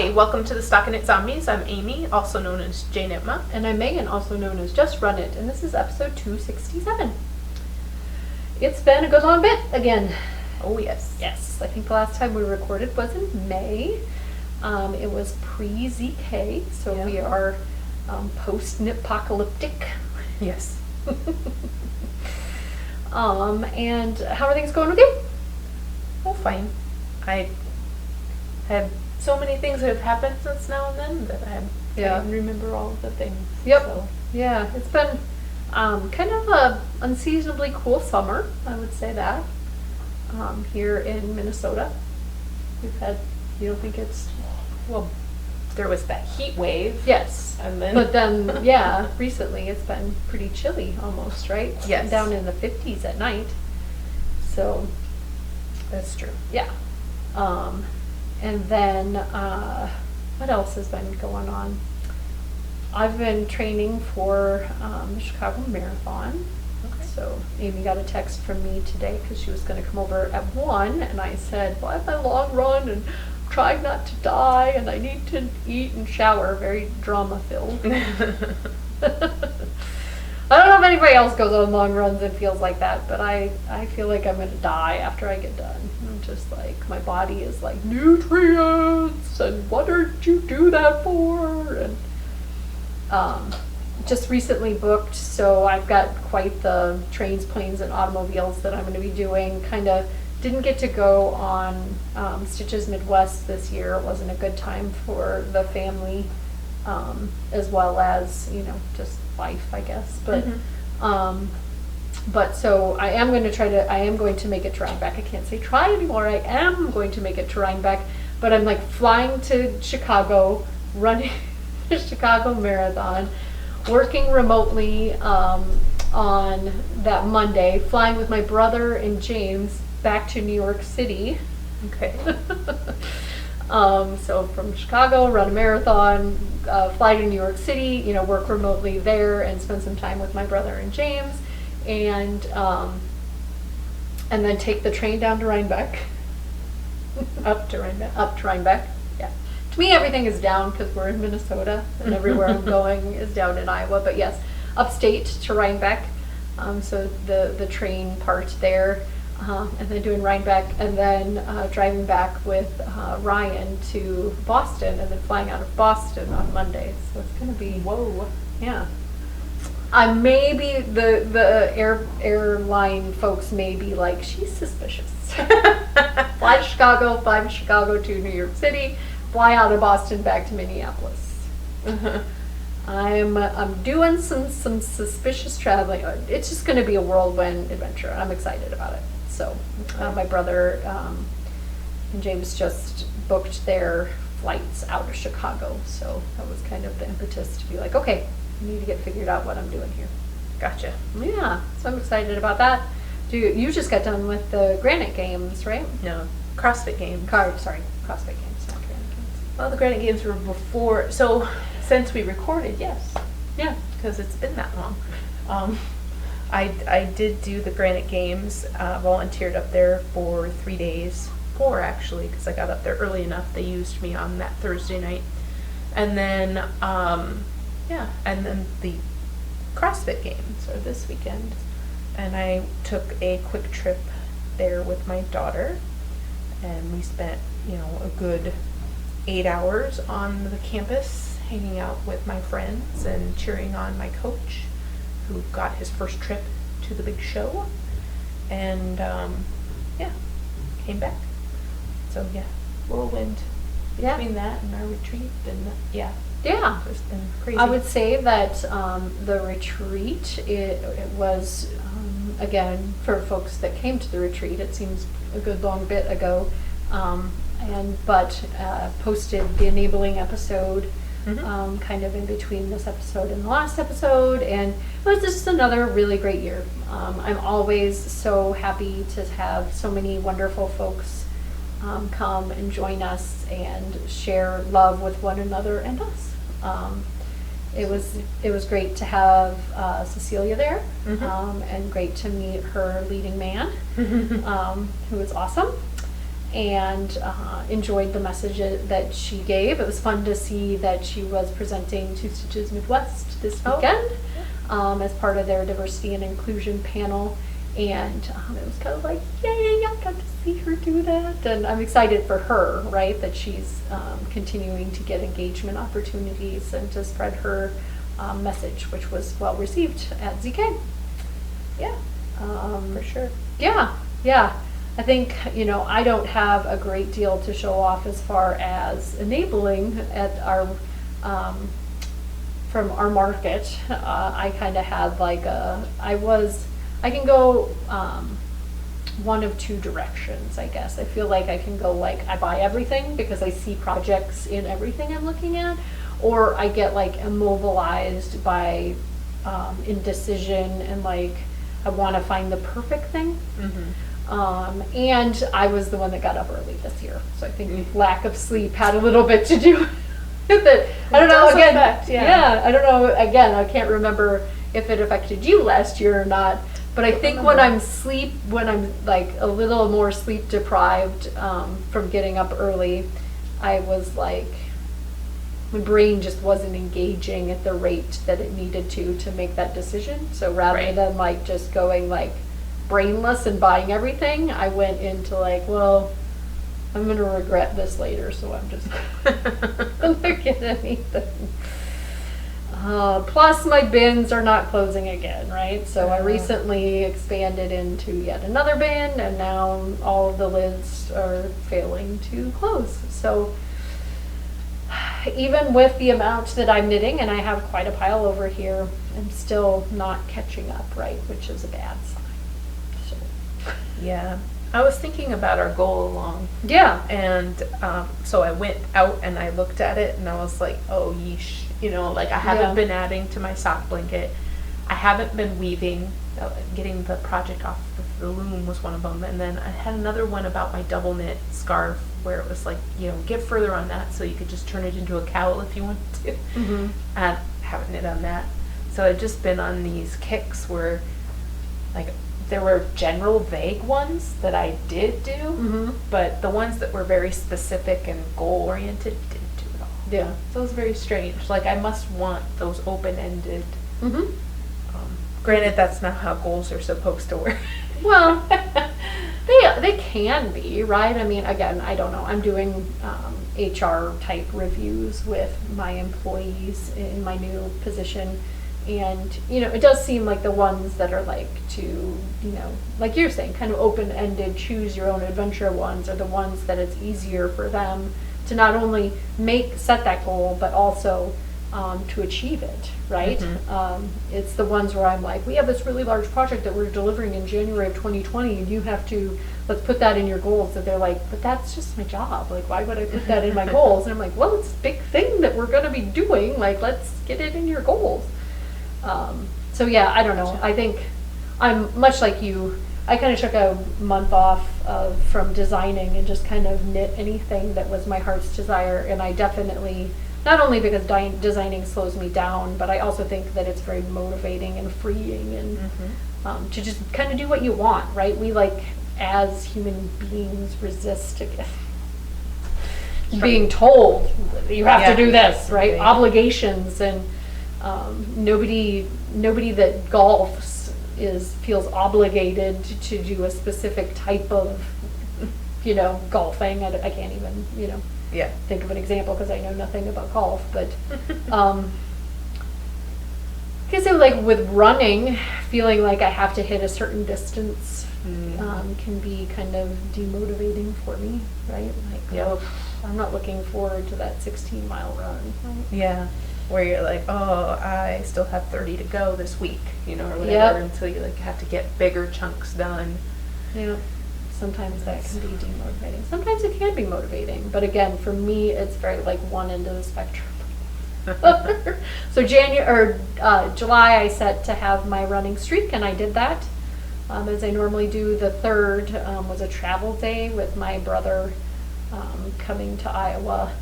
Hi, welcome to the StockinetteZombies. I'm Amy, also known as Jane Itma. And I'm Megan, also known as Just Run It, and this is episode 267. It's been a good long bit again. Oh yes. Yes, I think the last time we recorded was in May. It was pre-ZK, so Yeah. we are post-Knitpocalyptic. Yes. And how are things going with you? Oh, fine. I had so many things that have happened since now and then that I can't even remember all of the things. Yep. So. Yeah, it's been kind of a unseasonably cool summer, I would say that, here in Minnesota. We've had, you don't think it's... Well, there was that heat wave. Yes. And then... But then, yeah, recently it's been pretty chilly almost, right? Yes. Down in the 50s at night. So, That's true. yeah. And then, what else has been going on? I've been training for the Chicago Marathon. Okay. So Amy got a text from me today because she was going to come over at 1, and I said, well, I have my long run and I'm trying not to die, and I need to eat and shower. Very drama-filled. I don't know if anybody else goes on long runs and feels like that, but I feel like I'm going to die after I get done. I'm just like, my body is like, nutrients, and what did you do that for? And just recently booked, so I've got quite the trains, planes, and automobiles that I'm going to be doing. Kind of didn't get to go on Stitches Midwest this year. It wasn't a good time for the family, as well as, just life, I guess. But but so I am going to make it to Rhinebeck. I can't say try anymore. I am going to make it to Rhinebeck, but I'm like flying to Chicago, running the Chicago Marathon, working remotely on that Monday, flying with my brother and James back to New York City. Okay. So from Chicago, run a marathon, fly to New York City, work remotely there and spend some time with my brother and James, and then take the train down to Rhinebeck. Up to Rhinebeck. Up to Rhinebeck, yeah. To me, everything is down because we're in Minnesota, and everywhere I'm going is down in Iowa. But yes, upstate to Rhinebeck. So the train part there. And then doing Rhinebeck, and then driving back with Ryan to Boston, and then flying out of Boston on Monday. So it's going to be, Whoa. yeah. Maybe the airline folks may be like, she's suspicious. Fly to Chicago, to New York City, fly out of Boston back to Minneapolis. I'm doing some suspicious traveling. It's just going to be a whirlwind adventure. I'm excited about it. So my brother and James just booked their flights out of Chicago. So that was kind of the impetus to be like, okay, I need to get figured out what I'm doing here. Gotcha. Yeah, so I'm excited about that. You just got done with the Granite Games, right? No. CrossFit Games. CrossFit Games, not Granite Games. Well, the Granite Games were before, so since we recorded, yes. Yeah. Because it's been that long. I did do the Granite Games, volunteered up there for 3 days, 4 actually, because I got up there early enough. They used me on that Thursday night. And then, and then the CrossFit Games are this weekend. And I took a quick trip there with my daughter, and we spent, a good 8 hours on the campus, hanging out with my friends and cheering on my coach, who got his first trip to the big show, and came back. So whirlwind between that and our retreat, and Yeah. It's been crazy. I would say that the retreat, it was, again, for folks that came to the retreat, it seems a good long bit ago, but posted the enabling episode kind of in between this episode and the last episode, and it was just another really great year. I'm always so happy to have so many wonderful folks come and join us and share love with one another and us. It was great to have Cecilia there, and great to meet her leading man, who was awesome. and enjoyed the message that she gave. It was fun to see that she was presenting Two Stitches Midwest this weekend as part of their diversity and inclusion panel. And it was kind of like, yay, I got to see her do that. And I'm excited for her, right, that she's continuing to get engagement opportunities and to spread her message, which was well received at ZK. Yeah, for sure. Yeah. I think, I don't have a great deal to show off as far as enabling at our, from our market. I kind of had like I can go one of two directions, I guess. I feel like I can go like, I buy everything because I see projects in everything I'm looking at, or I get like immobilized by indecision and like, I want to find the perfect thing. And I was the one that got up early this year. So I think lack of sleep had a little bit to do with it. I don't know, again, I don't know, again, I can't remember if it affected you last year or not. But I think when I'm like a little more sleep deprived from getting up early, I was like, my brain just wasn't engaging at the rate that it needed to make that decision. So rather than like just going like brainless and buying everything, I went into like, well, I'm going to regret this later, so I'm just going to get anything. Plus my bins are not closing again, right? So I recently expanded into yet another bin, and now all of the lids are failing to close. So even with the amount that I'm knitting, and I have quite a pile over here, I'm still not catching up, right? Which is a bad sign. So. Yeah. I was thinking about our goal along. Yeah. And so I went out and I looked at it and I was like, oh, yeesh. Like I haven't been adding to my sock blanket. I haven't been weaving. Getting the project off the loom was one of them. And then I had another one about my double knit scarf where it was like, get further on that so you could just turn it into a cowl if you wanted to. And I haven't knit on that. So I've just been on these kicks where like there were general vague ones that I did do, but the ones that were very specific and goal oriented didn't do at all. Yeah. So it was very strange. Like I must want those open-ended. Granted, that's not how goals are supposed to work. Well, they can be, right? I mean, again, I don't know. I'm doing HR type reviews with my employees in my new position. And, it does seem like the ones that are like to, like you're saying, kind of open-ended, choose your own adventure ones are the ones that it's easier for them to not only set that goal, but also to achieve it, right? It's the ones where I'm like, we have this really large project that we're delivering in January of 2020, and you have to, let's put that in your goals. That they're like, but that's just my job. Like, why would I put that in my goals? And I'm like, well, it's a big thing that we're going to be doing. Like, let's get it in your goals. So yeah, I don't know. I think I'm much like you. I kind of took a month off from designing and just kind of knit anything that was my heart's desire. And I definitely, not only because designing slows me down, but I also think that it's very motivating and freeing and to just kind of do what you want, right? We like, as human beings, resist again. Being told you have to do this, right? Obligations, and nobody that golfs feels obligated to do a specific type of golfing. I can't even think of an example because I know nothing about golf, but I guess like with running, feeling like I have to hit a certain distance can be kind of demotivating for me, right? Like, I'm not looking forward to that 16-mile run. Right? Yeah, where you're like, oh, I still have 30 to go this week, or whatever, until you like have to get bigger chunks done. Yeah. Sometimes that can be demotivating. Sometimes it can be motivating, but again, for me, it's very like one end of the spectrum. So July, I set to have my running streak, and I did that as I normally do. The 3rd was a travel day with my brother coming to Iowa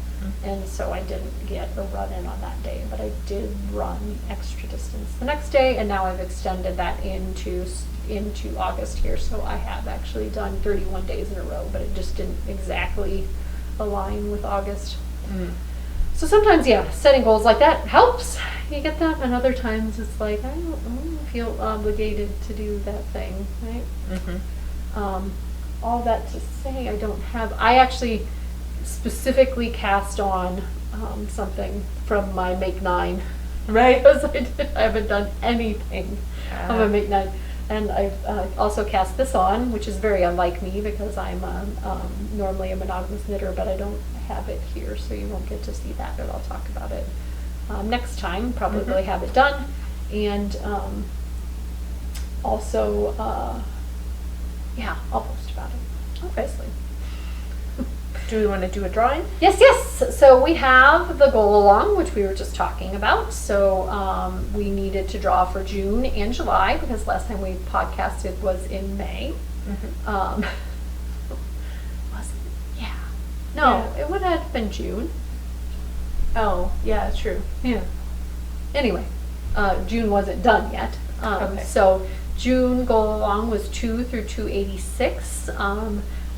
And so I didn't get a run in on that day, but I did run extra distance the next day, and now I've extended that into August here. So I have actually done 31 days in a row, but it just didn't exactly align with August. So sometimes, yeah, setting goals like that helps. You get them, and other times it's like, I don't feel obligated to do that thing, right? All that to say, I actually specifically cast on something from my Make 9. Right. Because I haven't done anything on my Make 9. And I've also cast this on, which is very unlike me because I'm normally a monogamous knitter, but I don't have it here, so you won't get to see that, but I'll talk about it next time. Probably have it done. And also, yeah, I'll post about it, obviously. Do we want to do a drawing? Yes. So we have the goal along, which we were just talking about. So we needed to draw for June and July because last time we podcasted was in May. Was it? Yeah. No, it would have been June. Oh, yeah, true. Yeah. Anyway, June wasn't done yet. Okay. So June goal along was 2 through 286.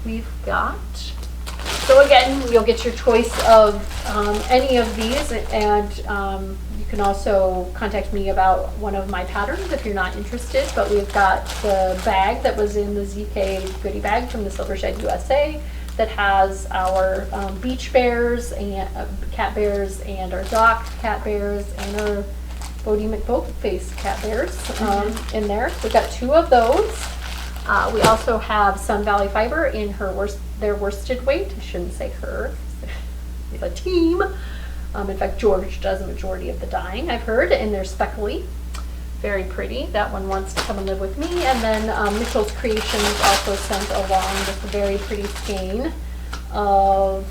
We've got. So again, you'll get your choice of any of these, and you can also contact me about one of my patterns if you're not interested. But we've got the bag that was in the ZK goodie bag from the Silver Shed USA that has our beach bears and cat bears, and our dock cat bears, and our Bodie McBoatface cat bears in there. We've got 2 of those. We also have Sun Valley Fiber in their worsted weight. I shouldn't say her. It's a team. In fact, George does a majority of the dyeing, I've heard, and they're speckly. Very pretty. That one wants to come and live with me. And then Mitchell's Creations also sent along with a very pretty skein of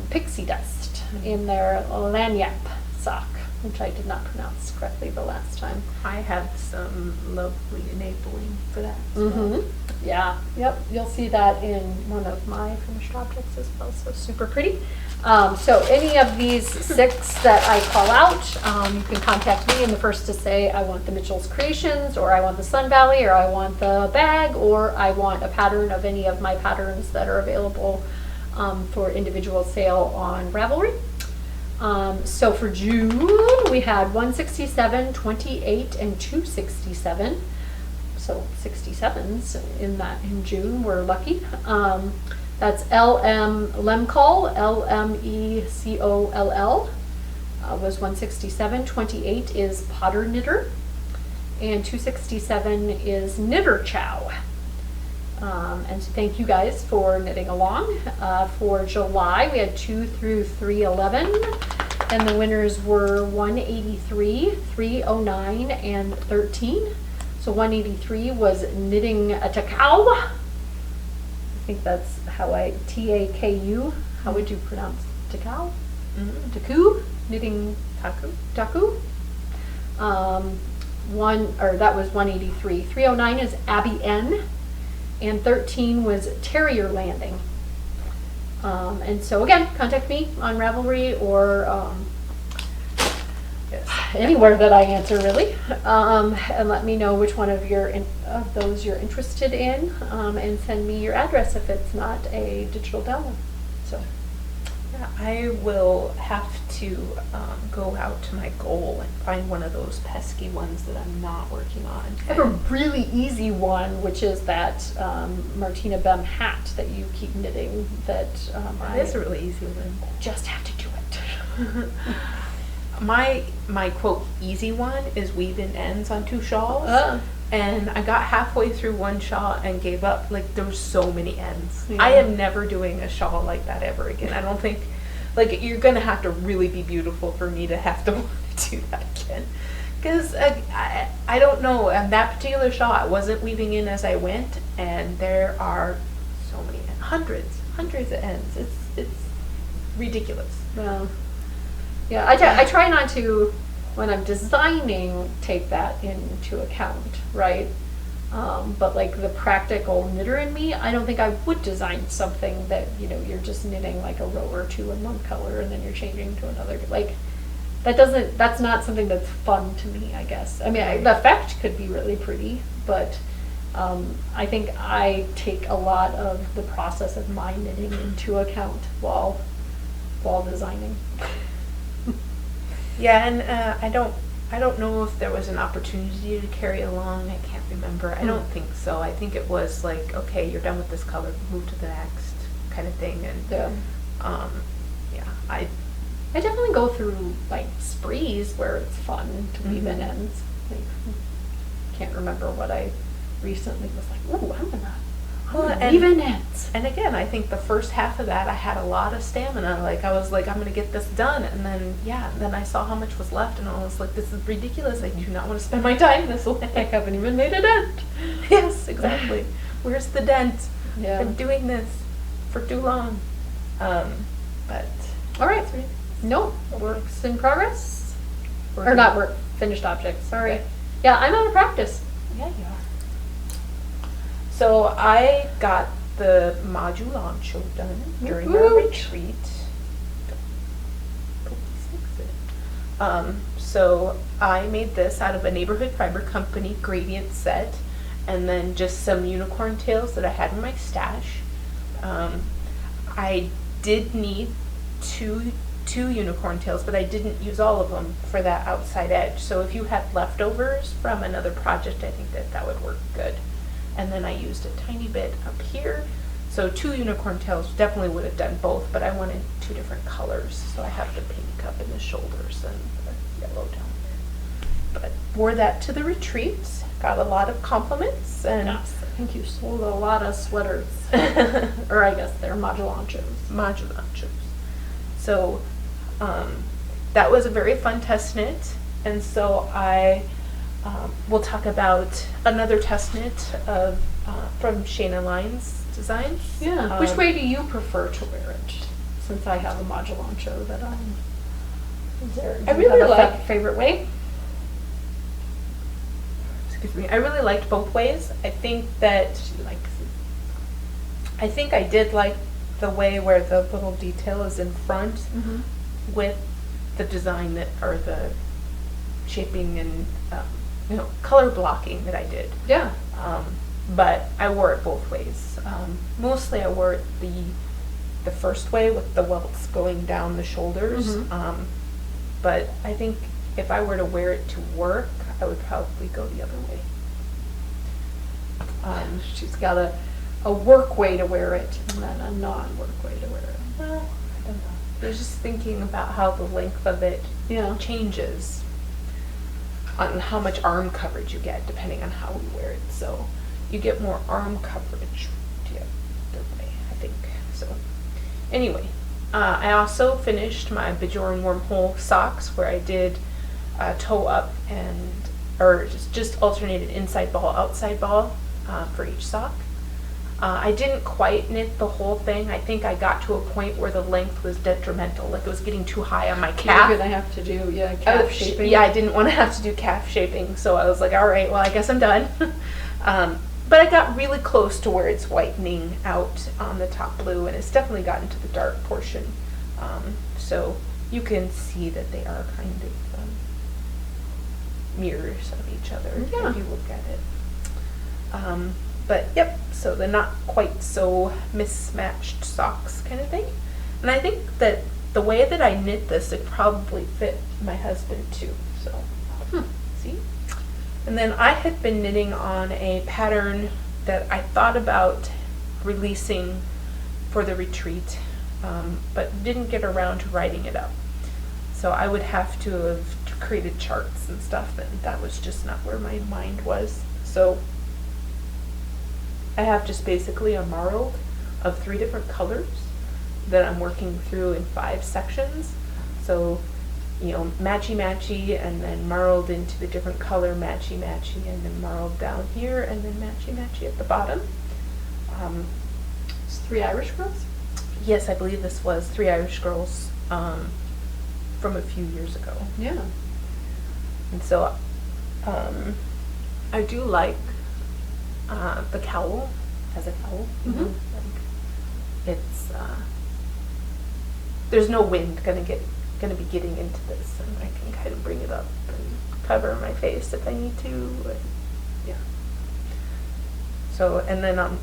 pixie dust in their lanyap sock, which I did not pronounce correctly the last time. I have some lovely enabling for that as well. Yeah, yep, you'll see that in one of my finished objects as well, so super pretty. So any of these 6 that I call out, you can contact me, and the first to say I want the Mitchell's Creations, or I want the Sun Valley, or I want the bag, or I want a pattern of any of my patterns that are available for individual sale on Ravelry. So for June, we had 167, 28, and 267. So 67s in June. We're lucky. That's Lemcoll, Lemecall, was 167. 28 is Potter Knitter, and 267 is Knitter Chow. And so thank you guys for knitting along. For July, we had 2 through 311, and the winners were 183, 309, and 13. So 183 was Knitting a Takau. I think that's Taku. How would you pronounce Takau? Taku? Knitting Taku. That was 183. 309 is Abby N. And 13 was Terrier Landing. And so again, contact me on Ravelry or anywhere that I answer really, and let me know which one of those you're interested in, and send me your address if it's not a digital download. So yeah, I will have to go out to my goal and find one of those pesky ones that I'm not working on. I have a really easy one, which is that Martina Bem hat that you keep knitting. That is a really easy one. Just have to do it. My quote easy one is weave in ends on 2 shawls. And I got halfway through one shawl and gave up. Like, there were so many ends. Yeah. I am never doing a shawl like that ever again. I don't think, like, you're gonna have to really be beautiful for me to have to want to do that again. Because I don't know, on that particular shawl I wasn't weaving in as I went, and there are so many, hundreds of ends. It's ridiculous. Well, yeah, I try not to, when I'm designing, take that into account, right? But like the practical knitter in me, I don't think I would design something that, you know, you're just knitting like a row or two in one color and then you're changing to another. Like that's not something that's fun to me, I guess. I mean, the effect could be really pretty, but I think I take a lot of the process of my knitting into account while designing. Yeah, and I don't know if there was an opportunity to carry along. I can't remember. I don't think so. I think it was like, okay, you're done with this color, move to the next kind of thing. And Yeah. Yeah, I definitely go through like sprees where it's fun to weave in ends. Like, can't remember what I recently was like, ooh, I'm gonna weave in ends. And again, I think the first half of that, I had a lot of stamina. Like, I was like, I'm gonna get this done. And then, then I saw how much was left, and I was like, this is ridiculous. I do not want to spend my time this way. I haven't even made a dent. Yes, exactly. Where's the dent? Yeah. I've been doing this for too long. But All right. Nope. Works in progress. Or not work. Finished objects. Sorry. Okay. Yeah, I'm out of practice. Yeah, you are. So I got the modulancho done during our Woot. retreat. So I made this out of a Neighborhood Fiber Company gradient set, and then just some unicorn tails that I had in my stash. I did need two unicorn tails, but I didn't use all of them for that outside edge. So if you had leftovers from another project, I think that would work good. And then I used a tiny bit up here. So 2 unicorn tails definitely would have done both, but I wanted 2 different colors. So I have the pink up in the shoulders and the yellow down there. But wore that to the retreat. Got a lot of compliments. And Yes, I think you sold a lot of sweaters. Or I guess they're modulanchos. Modulanchos. So that was a very fun test knit. And so I will talk about another test knit of from Shayna Lyons Designs. Yeah. Which way do you prefer to wear it? Since I have a modulancho that I'm. I really like a favorite way. Excuse me. I really liked both ways. I think that I think I did like the way where the little detail is in front with the design that, or the shaping and color blocking that I did. Yeah. But I wore it both ways. Mostly I wore it the first way with the welts going down the shoulders. But I think if I were to wear it to work, I would probably go the other way. She's got a work way to wear it and then a non-work way to wear it. Well, I don't know. I was just thinking about how the length of it changes on how much arm coverage you get depending on how we wear it. So you get more arm coverage the other way, I think. So anyway, I also finished my Bjorn Wormhole socks where I did toe up or just alternated inside ball, outside ball for each sock. I didn't quite knit the whole thing. I think I got to a point where the length was detrimental, like it was getting too high on my calf. You're gonna have to do calf shaping. Yeah, I didn't want to have to do calf shaping, so I was like, all right, well, I guess I'm done. But I got really close to where it's whitening out on the top blue, and it's definitely gotten to the dark portion. So you can see that they are kind of mirrors of each other if you look at it. But yep, so they're not quite so mismatched socks kind of thing. And I think that the way that I knit this, it probably fit my husband too. So, see? And then I had been knitting on a pattern that I thought about releasing for the retreat, but didn't get around to writing it up. So I would have to have created charts and stuff, and that was just not where my mind was. So I have just basically a marled of 3 different colors that I'm working through in 5 sections. So, matchy-matchy, and then marled into the different color, matchy-matchy, and then marled down here, and then matchy-matchy at the bottom. It's 3 Irish girls? Yes, I believe this was 3 Irish girls from a few years ago. Yeah. And so I do like the cowl as a cowl. You know, like it's there's no wind gonna be getting into this, and I can kind of bring it up and cover my face if I need to. And, yeah. So, and then on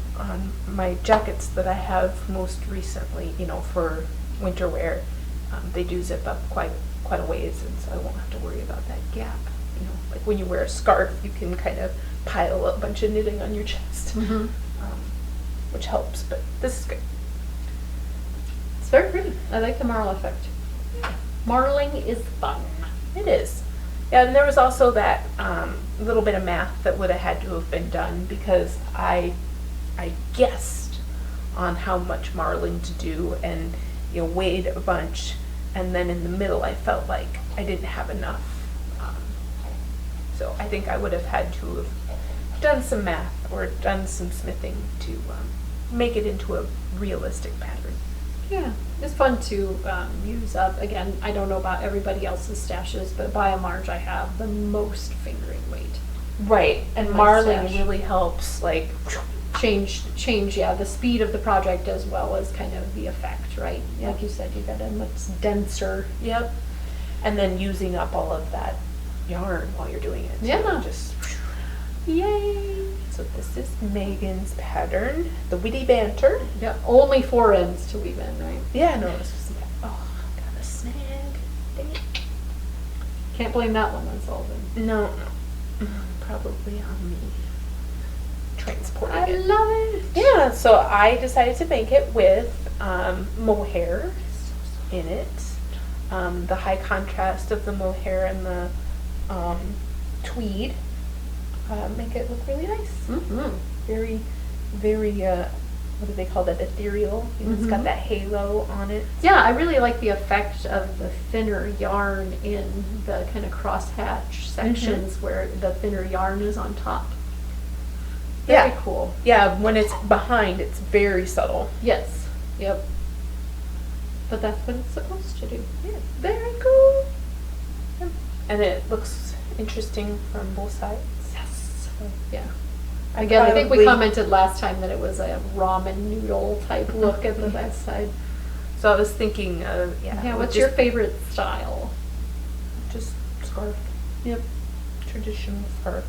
my jackets that I have most recently, you know, for winter wear, they do zip up quite a ways, and so I won't have to worry about that gap. You know, like when you wear a scarf, you can kind of pile a bunch of knitting on your chest, which helps. But this is good. It's very pretty. I like the marl effect. Marling is fun. It is. Yeah, and there was also that little bit of math that would have had to have been done, because I guessed on how much marling to do, and you know, weighed a bunch, and then in the middle I felt like I didn't have enough. So I think I would have had to have done some math or done some smithing to make it into a realistic pattern. Yeah, it's fun to use up. Again, I don't know about everybody else's stashes, but by and large I have the most fingering weight. Right, and My marling stash. really helps, like, Change, yeah, the speed of the project as well as kind of the effect, right? Yeah. Like you said, you got a much denser. yep. And then using up all of that yarn while you're doing it. Yeah. Just, Yay! so this is Megan's pattern, the witty banter. Yep, only 4 ends to weave in, right? Yeah, no, this was, oh, got a snag. Dang it. Can't blame that one on Sullivan. No, probably on me transporting I it. love it! Yeah, so I decided to make it with mohair in it. The high contrast of the mohair and the tweed make it look really nice. Mm-hmm. Very, very, what do they call that, ethereal? You know, it's got that halo on it. Yeah, I really like the effect of the thinner yarn in the kind of crosshatch sections where the thinner yarn is on top. Very Yeah. cool. Yeah, when it's behind, it's very subtle. Yes. Yep. But that's what it's supposed to do. Yeah, very cool. And it looks interesting from both sides. Yes. So, Yeah. Again, I think we probably- commented last time that it was a ramen noodle type look at the back side. So I was thinking, Yeah, what's your favorite style? Just scarf. Yep. Traditional scarf.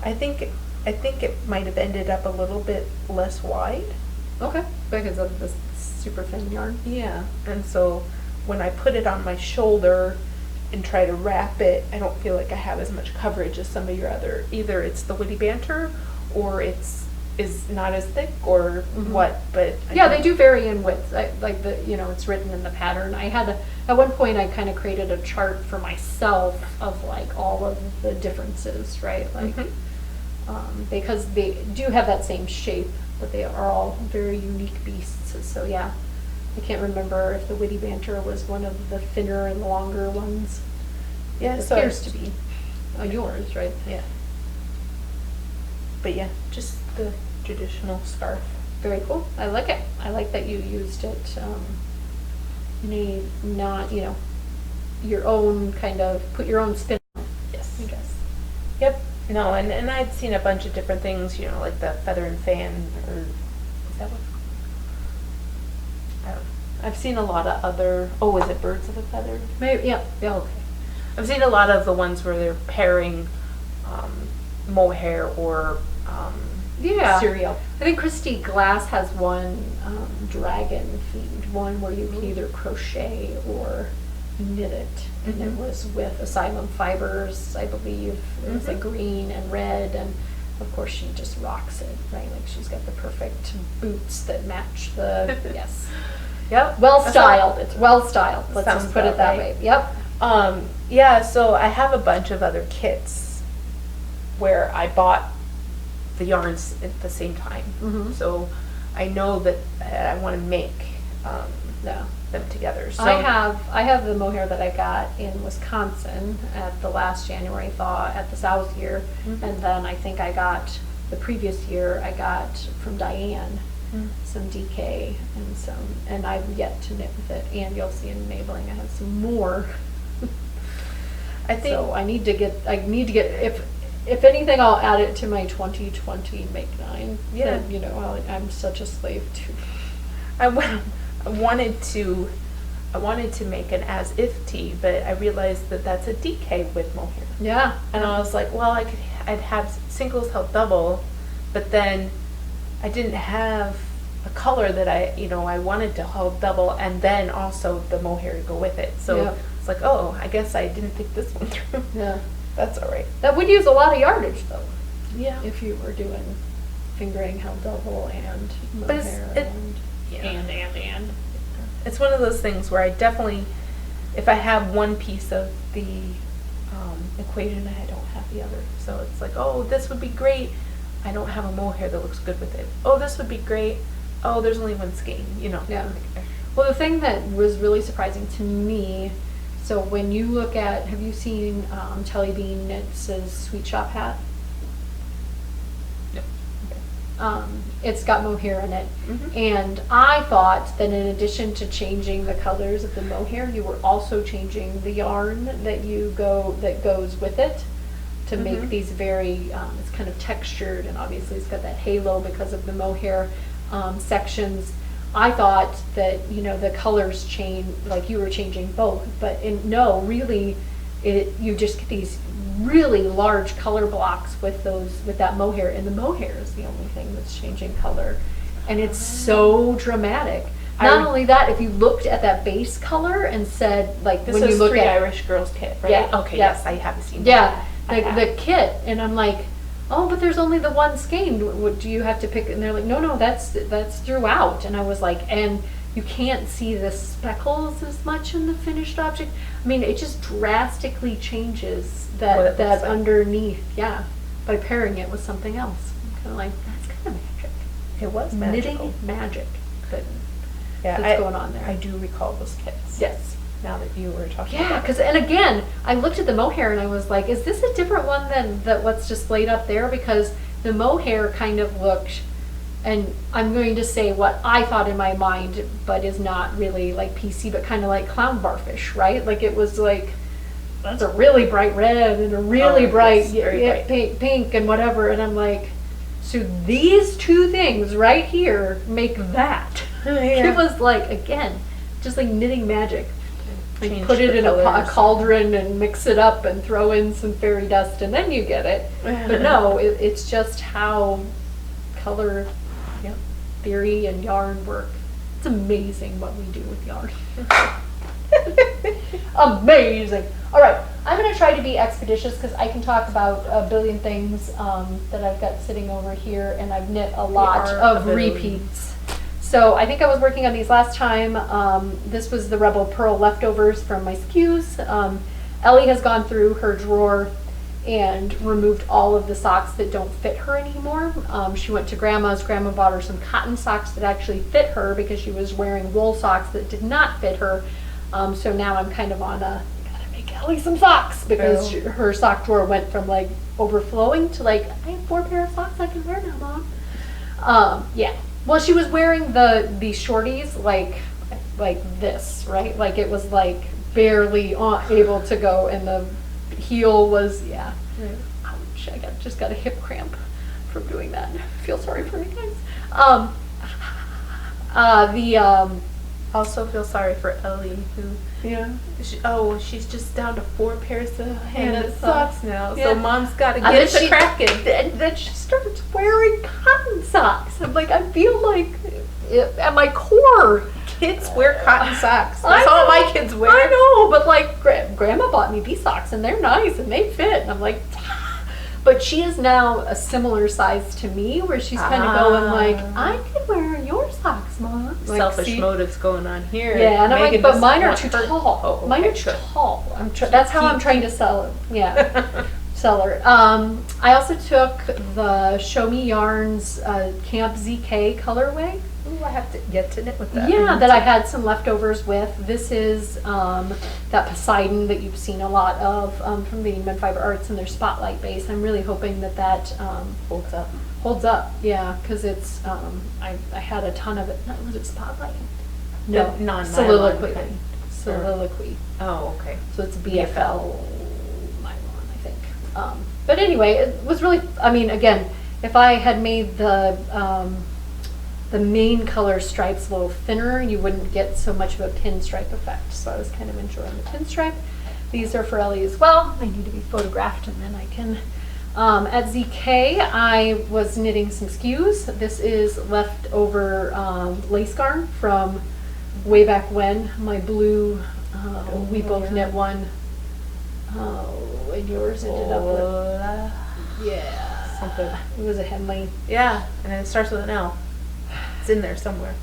I think it might have ended up a little bit less wide. Okay. Because of this super thin yarn. Yeah. And so when I put it on my shoulder and try to wrap it, I don't feel like I have as much coverage as some of your other. Either it's the witty banter, or is not as thick, or what. But Yeah, they do vary in width. Like it's written in the pattern. I had at one point I kind of created a chart for myself of like all of the differences, right? Like because they do have that same shape, but they are all very unique beasts. So yeah, I can't remember if the witty banter was one of the thinner and longer ones. Yeah, It so appears to be yours, right? yeah. But yeah, just the traditional scarf. Very cool. I like it. I like that you used it in a not, your own kind of, put your own spin on it, Yes. I guess. Yep. No, and I'd seen a bunch of different things, like the feather and fan, or is that what? I don't know. I've seen a lot of other. Oh, is it birds of a feather? Maybe, yeah, okay. I've seen a lot of the ones where they're pairing mohair or Yeah. cereal. I think Christy Glass has one dragon themed one where you can either crochet or knit it. And it was with Asylum fibers, I believe. It was like green and red, and of course she just rocks it, right? Like she's got the perfect boots that match the, yes. Yep. Well styled. It's well styled. Let's Sounds just put it about that right. way. Yep. Yeah, so I have a bunch of other kits where I bought the yarns at the same time. So I know that I want to make Yeah. them together. So I have the mohair that I got in Wisconsin at the last January thaw at the South year, and then I think I got the previous year I got from Diane some DK and I've yet to knit with it, and you'll see in enabling I have some more. I think So I need to get if if anything, I'll add it to my 2020 make 9. Yeah. That, you know, I'm such a slave to. I wanted to make an as if tee, but I realized that that's a DK with mohair. Yeah. And I was like, well, I'd have singles held double, but then I didn't have a color that I wanted to hold double, and then also the mohair to go with it. So Yeah. it's like, oh, I guess I didn't think this one through. Yeah. That's all right. That would use a lot of yardage, though. Yeah. If you were doing fingering held double and But mohair and. It's one of those things where I definitely, if I have one piece of the equation, I don't have the other. So it's like, oh, this would be great. I don't have a mohair that looks good with it. Oh, this would be great. Oh, there's only one skein, Yeah. Well, the thing that was really surprising to me, so when you look at, have you seen Telly Bean Knits' Sweet Shop hat? No. It's got mohair in it. Mhm. And I thought that in addition to changing the colors of the mohair, you were also changing the yarn that goes with it to make Mhm. these very, it's kind of textured, and obviously it's got that halo because of the mohair sections. I thought that, the colors change, like you were changing both, but no, really, you just get these really large color blocks with that mohair, and the mohair is the only thing that's changing color, and it's so dramatic. Not only that, if you looked at that base color and said, like, This when you is look Three at Irish Girls kit, right? Yeah, Okay, yeah. yes, I have seen yeah, that. the kit, and I'm like, oh, but there's only the one skein. Do you have to pick? And they're like, no, that's throughout. And I was like, and you can't see the speckles as much in the finished object. I mean, it just drastically changes What it that looks like. underneath, yeah, by pairing it with something else. I'm kind of like, that's kind of magic. It was magical. Knitting magic that's Yeah, going on there. I do recall those kits. Yes. Now that you were talking Yeah, about because, and again, I looked at the mohair and I was like, is this a different one than what's displayed up there? Because the mohair kind of looked, and I'm going to say what I thought in my mind, but is not really like PC, but kind of like clown barfish, right? Like it was like, that's a really bright red and a really bright, yes, very bright. pink and whatever. And I'm like, so these two things right here make that. Yeah. It was like, again, just like knitting magic. Like Change put it the in a colors. cauldron and mix it up and throw in some fairy dust and then you get it. But no, it's just how color theory and yarn work. It's amazing what we do with yarn. Amazing. All right, I'm going to try to be expeditious because I can talk about a billion things that I've got sitting over here, and I've knit a lot are of a billion. repeats. So I think I was working on these last time. This was the Rebel Pearl leftovers from my SKUs. Ellie has gone through her drawer and removed all of the socks that don't fit her anymore. She went to Grandma's. Grandma bought her some cotton socks that actually fit her because she was wearing wool socks that did not fit her. So now I'm kind of on gotta make Ellie some socks because her sock drawer went from like overflowing to like, I have 4 pair of socks I can wear now, Mom. Yeah. Well, she was wearing the shorties like this, right? Like it was like barely able to go, and the heel was Right. Ouch! I just got a hip cramp from doing that. I feel sorry for you guys. Also feel sorry for Ellie, who she's just down to 4 pairs of hand socks now. Yeah. So Mom's got to And get then to cracking. And then she starts wearing cotton socks. I'm like, I feel like at my core, Kids wear cotton socks. I That's all know, my kids wear. I know, but like Grandma bought me these socks and they're nice and they fit. And I'm like, but she is now a similar size to me, where she's kind of going like, I could wear your socks, Mom. Like, Selfish see? motives going on here. Yeah, and I'm Megan like, but doesn't mine are want too her- tall. Oh, okay, Mine are too good. tall. That's how I'm trying to sell it. Yeah, sell her. I also took the Show Me Yarns Camp ZK colorway. Ooh, I have to get to knit with that. Yeah, that I had some leftovers with. This is that Poseidon that you've seen a lot of from the Mid Fiber Arts and their Spotlight base. I'm really hoping that holds up. holds up. Yeah, because it's I had a ton of it. Was it Spotlight? No, The non-nylon Soliloquy. kind. Soliloquy. Oh, okay. So it's BFL nylon, I think. But anyway, it was really, I mean, again, if I had made the main color stripes a little thinner, you wouldn't get so much of a pinstripe effect. So I was kind of enjoying the pinstripe. These are for Ellie as well. They need to be photographed and then I can. At ZK, I was knitting some skews. This is leftover lace garn from way back when. My blue, we both knit one. Oh, and yours ended up with, yeah, something. It was a Henley. Yeah, and it starts with an L. It's in there somewhere.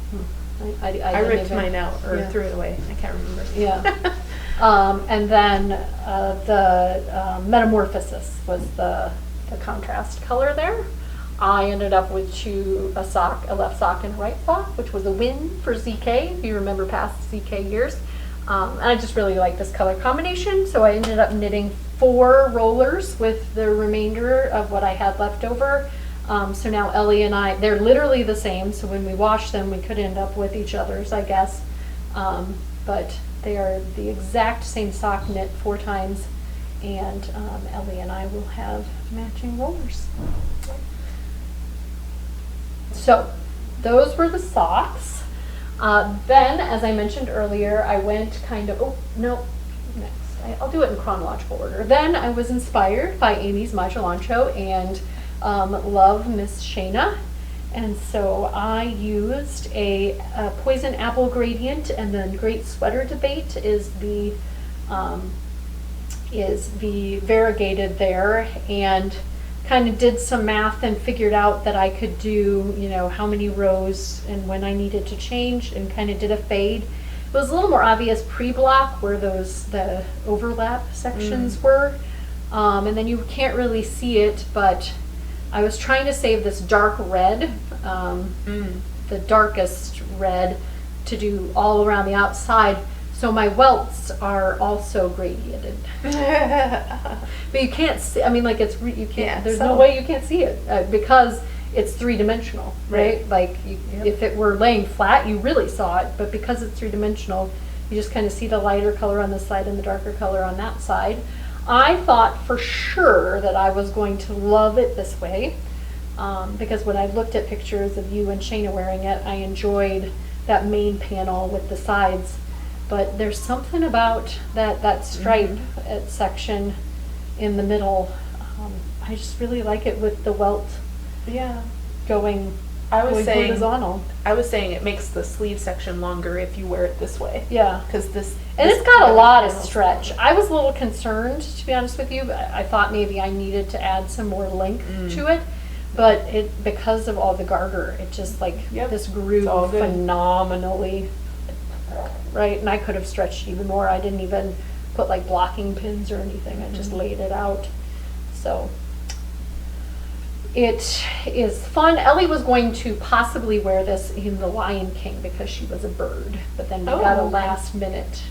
I ripped mine out or threw it away. I can't remember. Yeah. And then the Metamorphosis was the contrast color there. I ended up with a left sock and a right sock, which was a win for ZK, if you remember past ZK years. And I just really like this color combination, so I ended up knitting 4 rollers with the remainder of what I had left over. So now Ellie and I, they're literally the same, so when we wash them, we could end up with each other's, I guess. But they are the exact same sock knit 4 times, and Ellie and I will have matching rollers. So those were the socks. Then, as I mentioned earlier, I went I'll do it in chronological order. Then I was inspired by Amy's Magelancho and love Miss Shayna. And so I used a Poison Apple Gradient, and then Great Sweater Debate is the variegated there, and kind of did some math and figured out that I could do, how many rows and when I needed to change, and kind of did a fade. It was a little more obvious pre-block where the overlap sections were, and then you can't really see it, but I was trying to save this dark red, the darkest red, to do all around the outside. So my welts are also gradiated. But you can't see, there's no way you can't see it because it's 3-dimensional, right? Like if it were laying flat, you really saw it, but because it's 3-dimensional, you just kind of see the lighter color on this side and the darker color on that side. I thought for sure that I was going to love it this way, because when I looked at pictures of you and Shayna wearing it, I enjoyed that main panel with the sides. But there's something about that stripe section in the middle. I just really like it with the welt going horizontal. I was saying it makes the sleeve section longer if you wear it this way. Yeah. Because it's got a lot of stretch. I was a little concerned, to be honest with you. I thought maybe I needed to add some more length to it. But because of all the garter, it just this grew phenomenally. Right, and I could have stretched even more. I didn't even put blocking pins or anything. I just laid it out. So it is fun. Ellie was going to possibly wear this in The Lion King because she was a bird, but then we got a last minute.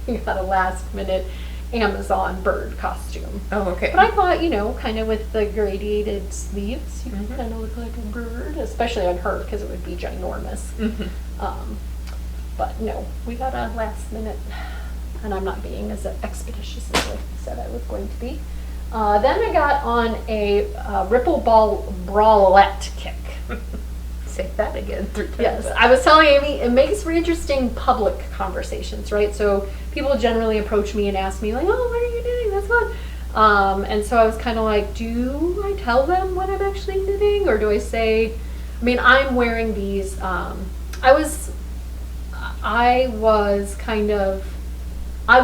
We got a last minute Amazon bird costume. Oh, okay. But I thought, kind of with the gradiated sleeves, you can kind of look like a bird, especially on her because it would be ginormous. But no, we got a last minute, and I'm not being as expeditious as I said I was going to be. Then I got on a Ripple Ball Bralette kick. Say that again 3 times. Yes, I was telling Amy, it makes for interesting public conversations, right? So people generally approach me and ask me, oh, what are you doing? That's fun. And so I was kind of like, do I tell them what I'm actually knitting? Or do I say, I'm wearing these, I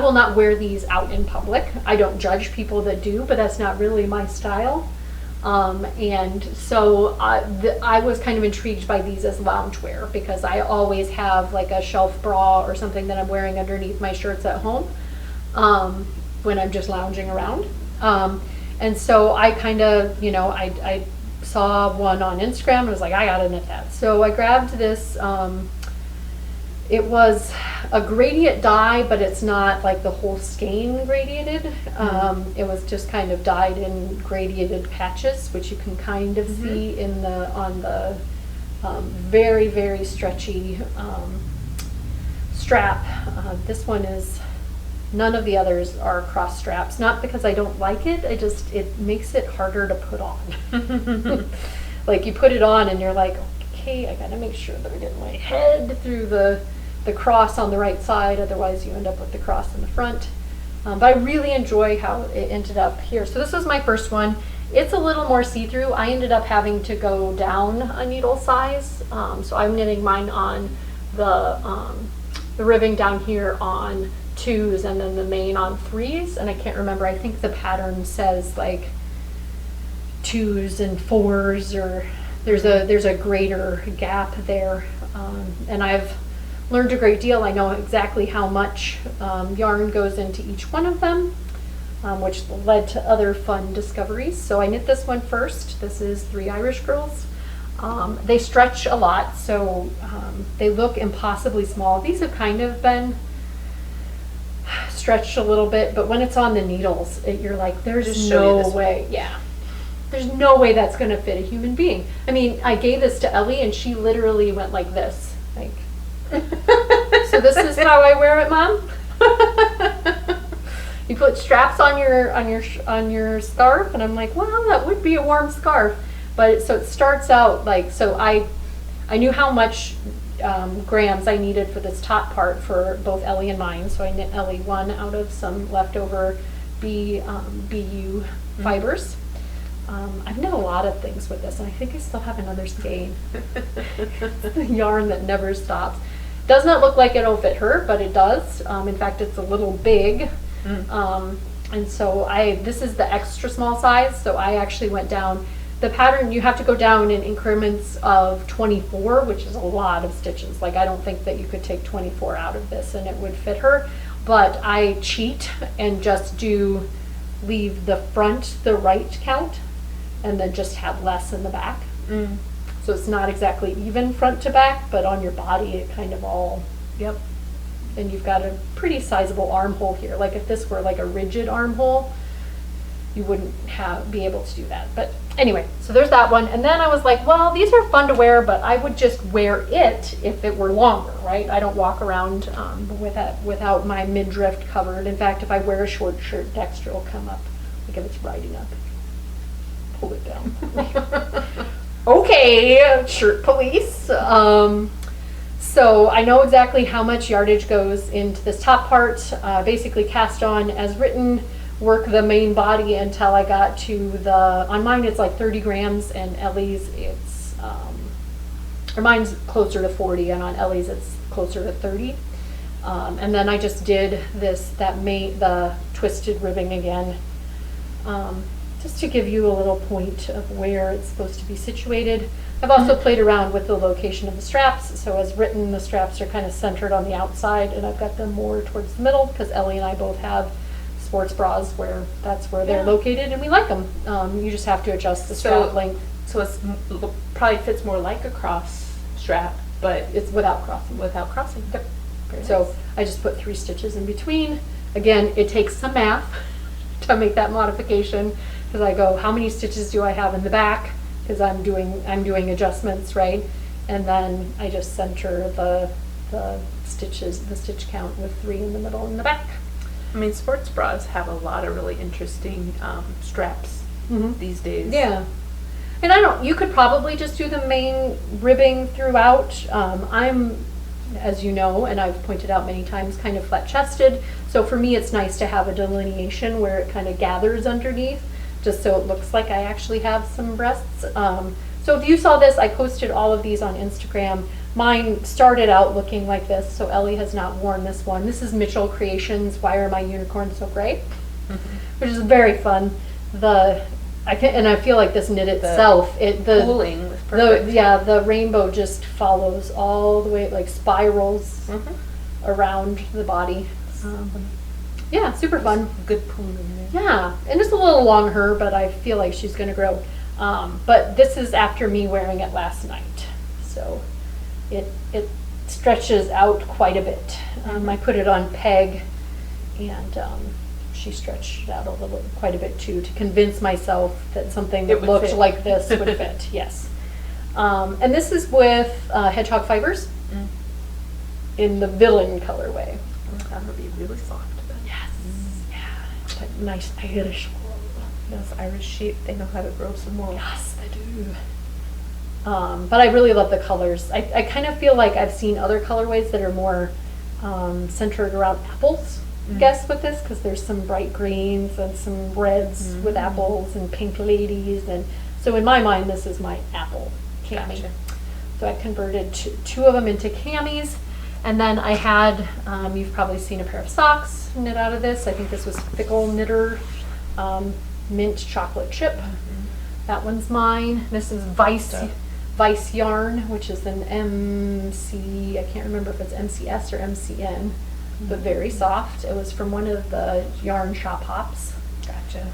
will not wear these out in public. I don't judge people that do, but that's not really my style. And so I was kind of intrigued by these as loungewear because I always have a shelf bra or something that I'm wearing underneath my shirts at home when I'm just lounging around. And so I kind of, I saw one on Instagram and was like, I gotta knit that. So I grabbed this. It was a gradient dye, but it's not the whole skein gradiated. It was just kind of dyed in gradiated patches, which you can kind of see on the very, very stretchy strap. This one is None of the others are cross straps, not because I don't like it, it makes it harder to put on. Like you put it on and you're like, okay, I gotta make sure that I get my head through the cross on the right side, otherwise you end up with the cross in the front. But I really enjoy how it ended up here. So this was my first one. It's a little more see-through. I ended up having to go down a needle size. So I'm knitting mine on the ribbing down here on 2s and then the main on 3s. And I can't remember, I think the pattern says like 2s and 4s, or there's a greater gap there. And I've learned a great deal. I know exactly how much yarn goes into each one of them, which led to other fun discoveries. So I knit this one first. This is 3 Irish Girls. They stretch a lot, so they look impossibly small. These have kind of been stretched a little bit, but when it's on the needles, you're like, there's no way. Yeah. There's no way that's going to fit a human being. I mean, I gave this to Ellie and she literally went like this. Like, so this is how I wear it, Mom? You put straps on your scarf, and I'm like, well, that would be a warm scarf. But so it starts out like, so I knew how much grams I needed for this top part for both Ellie and mine. So I knit Ellie one out of some leftover BU fibers. I've knit a lot of things with this, and I think I still have another skein. The yarn that never stops. Does not look like it'll fit her, but it does. In fact, it's a little big. And so this is the extra small size, so I actually went down. The pattern, you have to go down in increments of 24, which is a lot of stitches. Like, I don't think that you could take 24 out of this and it would fit her, but I cheat and just leave the front the right count and then just have less in the back. So it's not exactly even front to back, but on your body it kind of all, yep. And you've got a pretty sizable armhole here. Like if this were like a rigid armhole, you wouldn't be able to do that. But anyway, so there's that one. And then I was like, well, these are fun to wear, but I would just wear it if it were longer, right? I don't walk around without my midriff covered. In fact, if I wear a short shirt, Dexter will come up, like if it's riding up, pull it down. Okay, shirt police. So I know exactly how much yardage goes into this top part. Basically cast on as written, work the main body until I got to on mine it's like 30 grams, and Ellie's or mine's closer to 40, and on Ellie's it's closer to 30. And then I just did the twisted ribbing again, just to give you a little point of where it's supposed to be situated. I've also played around with the location of the straps. So as written, the straps are kind of centered on the outside, and I've got them more towards the middle because Ellie and I both have sports bras where that's where they're located, and we like them. You just have to adjust the strap length. So it probably fits more like a cross strap, but it's without crossing. Without crossing. Yep. So nice. I just put 3 stitches in between. Again, it takes some math to make that modification, because I go, how many stitches do I have in the back? Because I'm doing adjustments, right? And then I just center the stitch count with 3 in the middle and the back. I mean, sports bras have a lot of really interesting straps these days. Yeah. And you could probably just do the main ribbing throughout. I'm, as you know, and I've pointed out many times, kind of flat-chested. So for me, it's nice to have a delineation where it kind of gathers underneath, just so it looks like I actually have some breasts. So if you saw this, I posted all of these on Instagram. Mine started out looking like this, so Ellie has not worn this one. This is Mitchell Creations, Why Are My Unicorns So Great? Which is very fun. I feel like this knit itself, the pooling was perfect. The rainbow just follows all the way, like spirals around the body. Yeah, super fun. Good pooling. Yeah, and it's a little long her, but I feel like she's going to grow. But this is after me wearing it last night, so it stretches out quite a bit. I put it on peg, and she stretched it out quite a bit too, to convince myself that something that looked like this would fit. Yes. And this is with hedgehog fibers in the villain colorway. That would be really soft then. Yes. Yeah. That nice Irish wool. Those Irish sheep, they know how to grow some wool. Yes, they do. But I really love the colors. I kind of feel like I've seen other colorways that are more centered around apples, I guess, with this, because there's some bright greens and some reds with apples and pink ladies. And so in my mind, this is my apple cami. Gotcha. So I converted two of them into camis. And then I had, you've probably seen a pair of socks knit out of this. I think this was Fickle Knitter Mint Chocolate Chip. That one's mine. This is Vice Yarn, which is an MC, I can't remember if it's MCS or MCN, but very soft. It was from one of the yarn shop hops. Gotcha.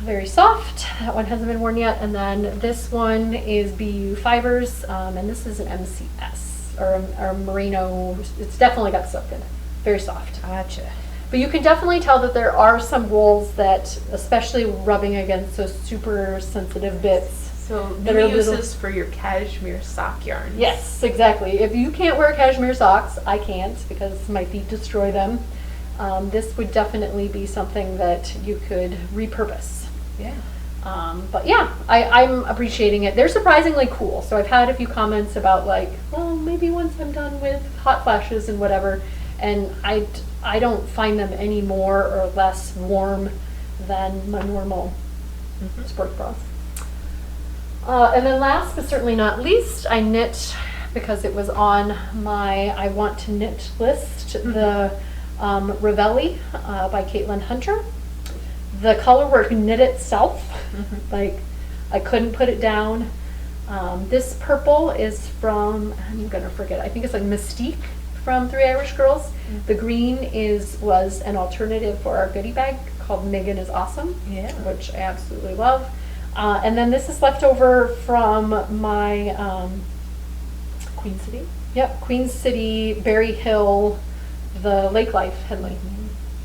Very soft. That one hasn't been worn yet. And then this one is BU Fibers, and this is an MCS or merino. It's definitely got silk in it. Very soft. Gotcha. But you can definitely tell that there are some wools that, especially rubbing against those super sensitive bits. So that new are uses for your cashmere sock yarn. Yes, exactly. If you can't wear cashmere socks, I can't because my feet destroy them. This would definitely be something that you could repurpose. Yeah. But yeah, I'm appreciating it. They're surprisingly cool. So I've had a few comments about like, well, maybe once I'm done with hot flashes and whatever, and I don't find them any more or less warm than my normal sport bras. And then last but certainly not least, I knit, because it was on my I want to knit list, the Ravelli by Caitlin Hunter. The colorwork knit itself, like I couldn't put it down. This purple is from, I'm gonna forget, I think it's like Mystique from Three Irish Girls. The green was an alternative for our goodie bag called Megan is Awesome, which I absolutely love. And then this is left over from my Queen City? Yep, Queen City, Berry Hill, the Lake Life Henley.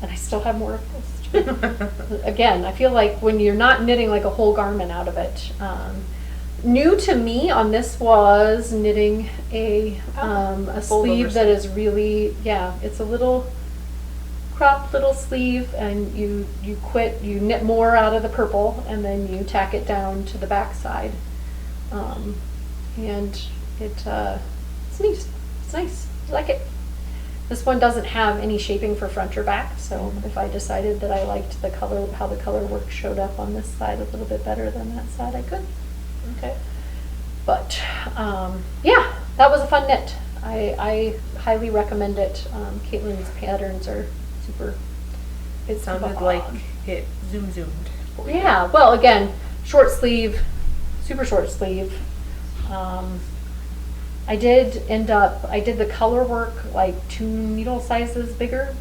And I still have more of those. Again, I feel like when you're not knitting like a whole garment out of it. New to me on this was knitting a sleeve that is really, it's a little cropped little sleeve, and you knit more out of the purple, and then you tack it down to the back side, and it's neat. It's nice. I like it. This one doesn't have any shaping for front or back, so if I decided that I liked the color, how the color work showed up on this side a little bit better than that side, I could. Okay. But yeah, that was a fun knit. I highly recommend it. Caitlin's patterns are super. It sounded like it zoomed. Yeah, well, again, short sleeve, super short sleeve. I did the color work like 2 needle sizes bigger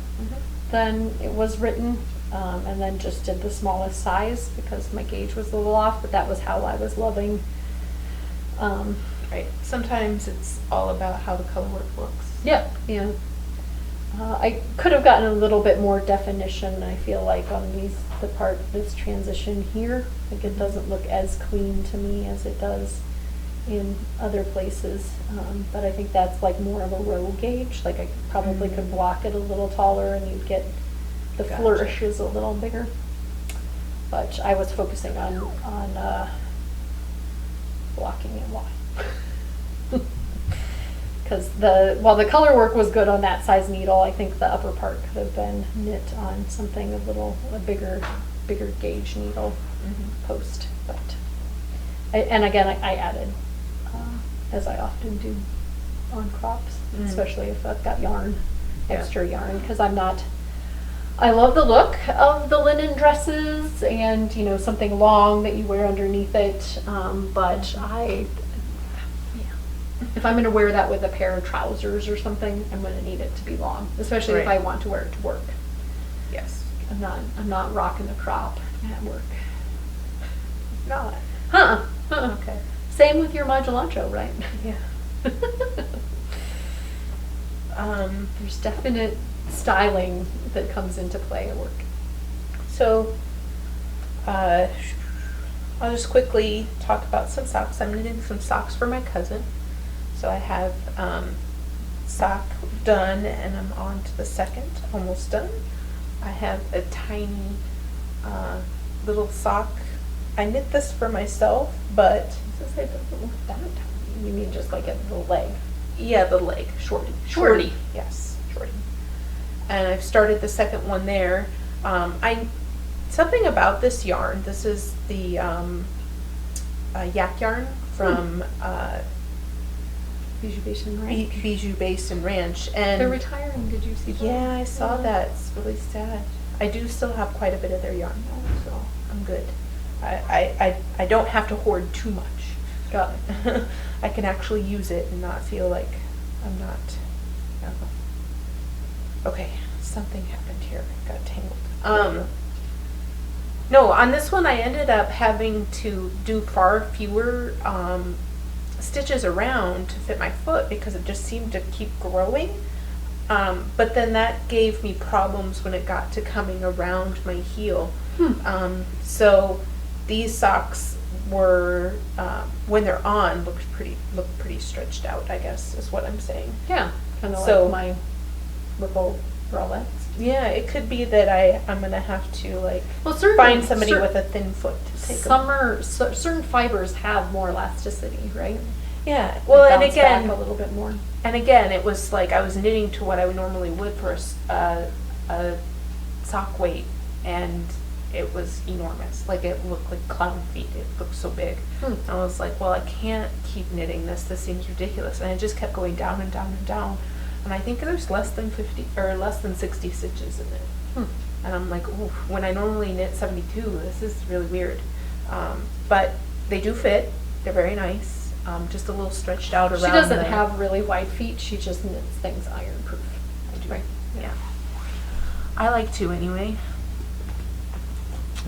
than it was written, and then just did the smallest size because my gauge was a little off, but that was how I was loving. Right. Sometimes it's all about how the color work looks. Yep. Yeah. I could have gotten a little bit more definition, I feel like, on this transition here. Like it doesn't look as clean to me as it does in other places. But I think that's like more of a row gauge. Like I probably could block it a little taller and you'd get the flourishes a little bigger. But I was focusing on blocking it wide. Because while the color work was good on that size needle, I think the upper part could have been knit on something a bigger gauge needle post. But and again, I added, as I often do on crops, especially if I've got yarn, extra yarn, because I love the look of the linen dresses and something long that you wear underneath it, but if I'm going to wear that with a pair of trousers or something, I'm going to need it to be long, especially if I want to wear it to work. Yes. I'm not rocking the crop at work. Not. Okay. Same with your modulancho, right? Yeah. There's definite styling that comes into play at work. So, I'll just quickly talk about some socks. I'm knitting some socks for my cousin. So I have sock done, and I'm on to the second, almost done. I have a tiny little sock. I knit this for myself, but It doesn't look that tiny. You mean just like at the leg? yeah, the leg, shorty, yes, shorty. And I've started the second one there. Something about this yarn. This is the yak yarn from Bijou Basin Ranch. Bijou Basin Ranch, and They're retiring. Did you see that? yeah, I saw Yeah. that. It's really sad. I do still have quite a bit of their yarn though, so I'm good. I don't have to hoard too much. Got it. I can actually use it and not feel like I'm not. I don't know. Okay, something happened here. Got tangled. No, on this one I ended up having to do far fewer stitches around to fit my foot because it just seemed to keep growing. But then that gave me problems when it got to coming around my heel. So these socks were, when they're on, look pretty stretched out, I guess is what I'm saying. Yeah, kind of So- like my ripple bralettes. Yeah, it could be that I'm gonna have to like Well, certainly find somebody with a thin foot to take them. certain fibers have more elasticity, right? Yeah, well, They and bounce back again, a little bit more. it was like I was knitting to what I would normally would for a sock weight, and it was enormous. Like it looked like clown feet. It looked so big. I was like, well, I can't keep knitting this. This seems ridiculous. And it just kept going down and down and down. And I think there's less than 50 or less than 60 stitches in it. And I'm like, ooh, when I normally knit 72, this is really weird. But they do fit. They're very nice. Just a little stretched out around. She doesn't have really wide feet. She just knits things iron proof. I do. Right. Yeah. I like to anyway.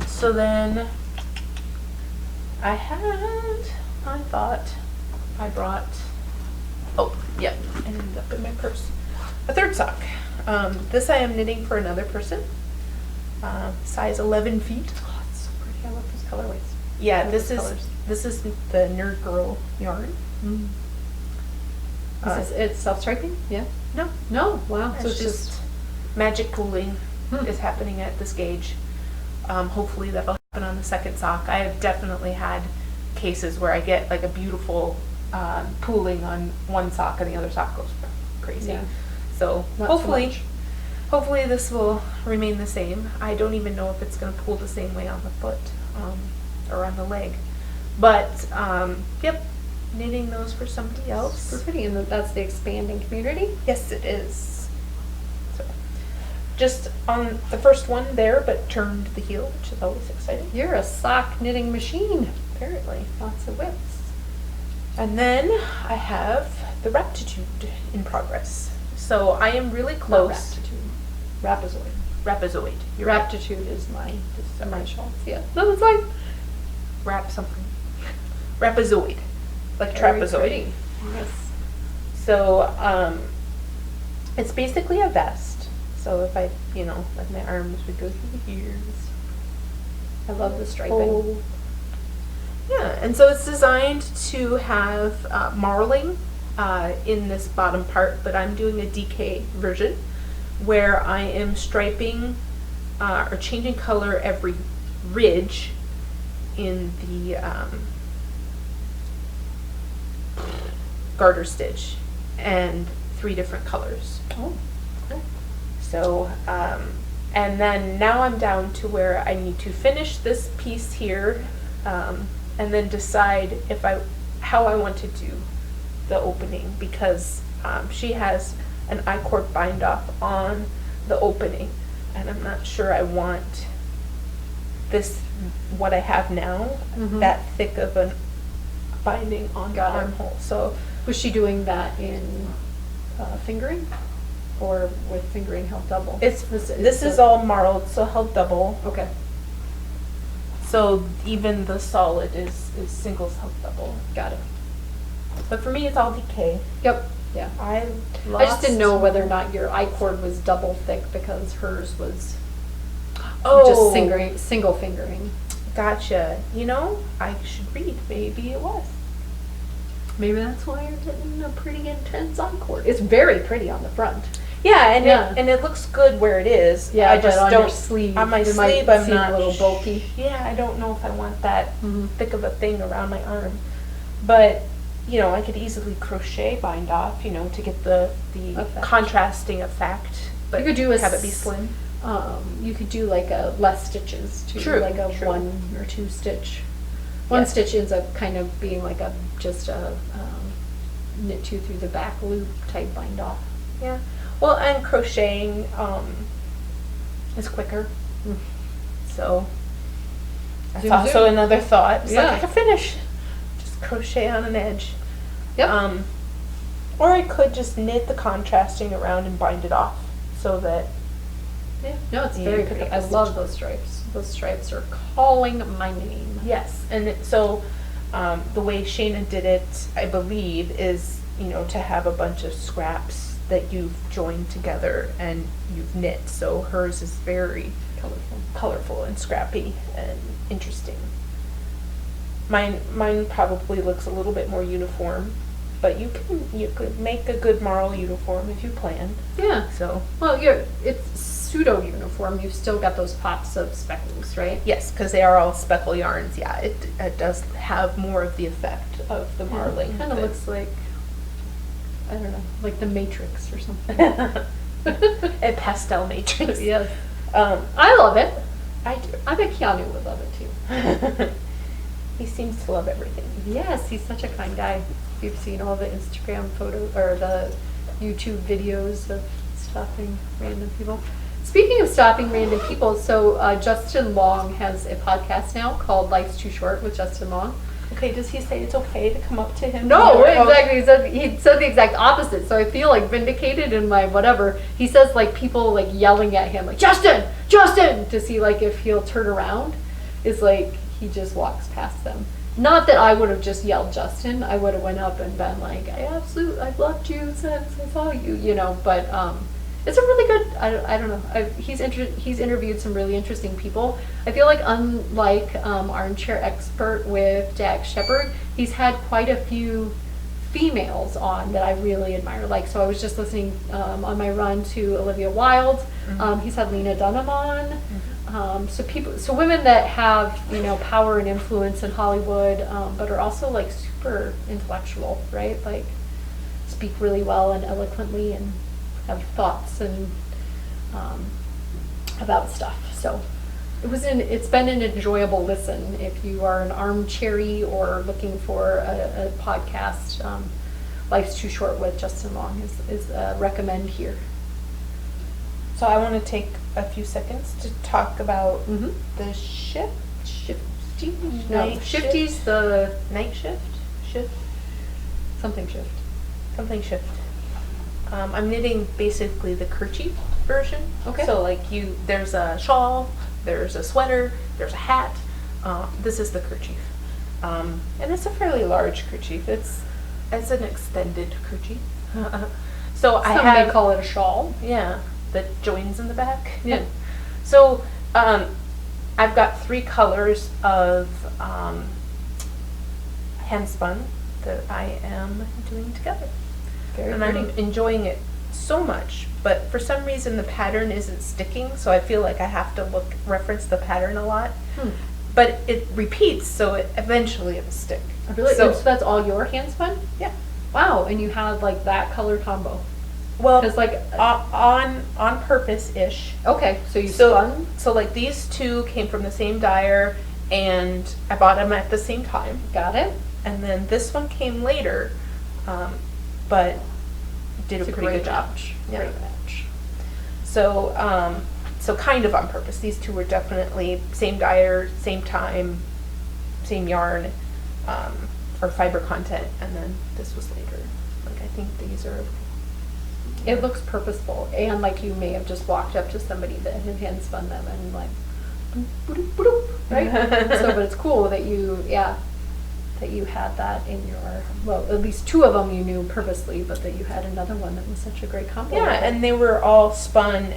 So then I thought I brought, oh, yeah, it ended up in my purse. A third sock. This I am knitting for another person. Size 11 feet. Oh, it's so pretty. I love those colorways. Yeah, I love this those is colors. this is the Nerd Girl yarn. It's self-striping? Yeah. No, No. Wow. So it's it's just magic pooling is happening at this gauge. Hopefully that'll happen on the second sock. I have definitely had cases where I get like a beautiful pooling on one sock and the other sock goes crazy. Yeah. So Not so hopefully, much. hopefully this will remain the same. I don't even know if it's going to pull the same way on the foot or on the leg. But yep, knitting those for somebody else. super pretty, and that's the expanding community. Yes, it is. So, just on the first one there, but turned the heel, which is always exciting. You're a sock knitting machine. Apparently. Lots of whips. And then I have the Raptitude in progress. So I am really close. Rapazoid. Rapazoid. You're right. Raptitude is my shawl. Yeah. No, it's fine. Wrap something. Rapazoid. Like Very trapezoid. pretty. Yes. So it's basically a vest. So if I, like my arms would go through the ears. I love the striping. Oh. Yeah, and so it's designed to have marling in this bottom part, but I'm doing a DK version where I am striping or changing color every ridge in the garter stitch, and 3 different colors. Oh, cool. So, and then now I'm down to where I need to finish this piece here, and then decide how I want to do the opening, because she has an I-cord bind off on the opening, and I'm not sure I want this, what I have now, that thick of a binding on the armhole. So Was she doing that in fingering, or with fingering held double? this is all marled, so held double. Okay. So even the solid is singles held double. Got it. But for me, it's all DK. Yep. Yeah. I just didn't know whether or not your I-cord was double thick, because hers was Oh, just single fingering. Gotcha. I should read. Maybe it was. Maybe that's why you're getting a pretty intense encore. It's very pretty on the front. Yeah, and Yeah. it looks good where it is. Yeah, I just but on don't your sleeve, on my it might sleeve. I'm seem not a little bulky. Yeah, I don't know if I want that Mhm. thick of a thing around my arm. But I could easily crochet bind off, to get the Effect. contrasting effect. But You could do have it be slim. You could do like a less stitches too, True, like a true. 1 or 2 stitch. One Yeah. stitch ends up kind of being like just a knit 2 through the back loop type bind off. Yeah. Well, and crocheting is quicker. Mm. So that's Zoom, also zoom. another thought. It's like Yeah. I can finish. Just crochet on an edge. Yep. Or I could just knit the contrasting around and bind it off so that Yeah. No, it's You very pick pretty. up I the love stitch. those stripes. Those stripes are calling my name. yes, and so the way Shayna did it, I believe, is to have a bunch of scraps that you've joined together and you've knit. So hers is very colorful and scrappy and interesting. Mine probably looks a little bit more uniform, but you could make a good Marl uniform if you plan. Yeah. So Well, it's pseudo uniform. You've still got those pops of speckles, right? yes, because they are all speckle yarns. Yeah, it does have more of the effect of the marling. Kind of but- looks like, I don't know, like the Matrix or something. a pastel matrix. Yes. I love it. do. I bet Keanu would love it too. He seems to love everything. Yes, he's such a kind guy. You've seen all the Instagram photos or the YouTube videos of stopping random people. Speaking of stopping random people, so Justin Long has a podcast now called Life's Too Short with Justin Long. Okay, does he say it's okay to come up to him? No, Or- exactly. He said the exact opposite. So I feel like vindicated in my whatever. He says like people like yelling at him like Justin, to see like if he'll turn around. Is like he just walks past them. Not that I would have just yelled Justin. I would have went up and been like, I've loved you since I saw you, But it's a really good. I don't know. He's interviewed some really interesting people. I feel like unlike Armchair Expert with Dag Shepard, he's had quite a few females on that I really admire. Like, so I was just listening on my run to Olivia Wilde. Mhm. He's had Lena Dunham on. So women that have power and influence in Hollywood, but are also like super intellectual, right? Like speak really well and eloquently and have thoughts and about stuff. So it's been an enjoyable listen if you are an armchairy or looking for a podcast. Life's Too Short with Justin Long is recommend here. So I want to take a few seconds to talk about Mm-hmm. the shifty No, Shifty's the night shift, something shift. something shift. I'm knitting basically the kerchief version. Okay. So like there's a shawl, there's a sweater, there's a hat. This is the kerchief, and it's a fairly large kerchief. It's an extended kerchief. So I Some have may call it a shawl. yeah, that joins in the back. Yeah. So I've got 3 colors of hand spun that I am doing together. Very And pretty. I'm enjoying it so much, but for some reason the pattern isn't sticking, so I feel like I have to reference the pattern a lot. But it repeats, so eventually it'll stick. Really? So, So that's all your hand spun? yeah. Wow, and you had like that color combo. Well, 'Cause, like, on purpose-ish. Okay, so you So, spun? so like these 2 came from the same dyer, and I bought them at the same time. Got it? And then this one came later, but did It's a pretty great good job. match. Yeah. Great match. So, so kind of on purpose. These 2 were definitely same dyer, same time, same yarn, or fiber content, and then this was later. Like I think these are. It looks purposeful, and like you may have just walked up to somebody that had hand spun them and like, boop, boop, boop, right? So, but it's cool that you had that in your, well, at least 2 of them you knew purposely, but that you had another one that was such a great combo. Yeah, with it. and they were all spun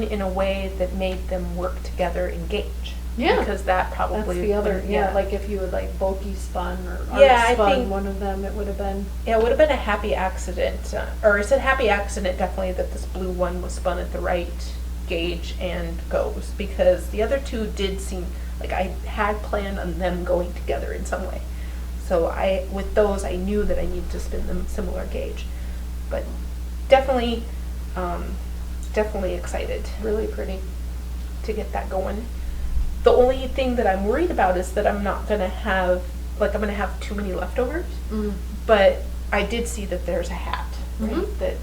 in a way that made them work together in gauge. Yeah. Because that probably. That's the other, yeah. like if you would like bulky spun or art Yeah, I spun think- one of them, it would have been. Yeah, it would have been a happy accident, or it's a happy accident definitely that this blue one was spun at the right gauge and goes, because the other two did seem like I had planned on them going together in some way. So with those, I knew that I needed to spin them similar gauge, but definitely, definitely excited Really pretty. to get that going. The only thing that I'm worried about is that I'm not gonna have, like, I'm gonna have too many leftovers. Mm. But I did see that there's a hat, right, Mhm.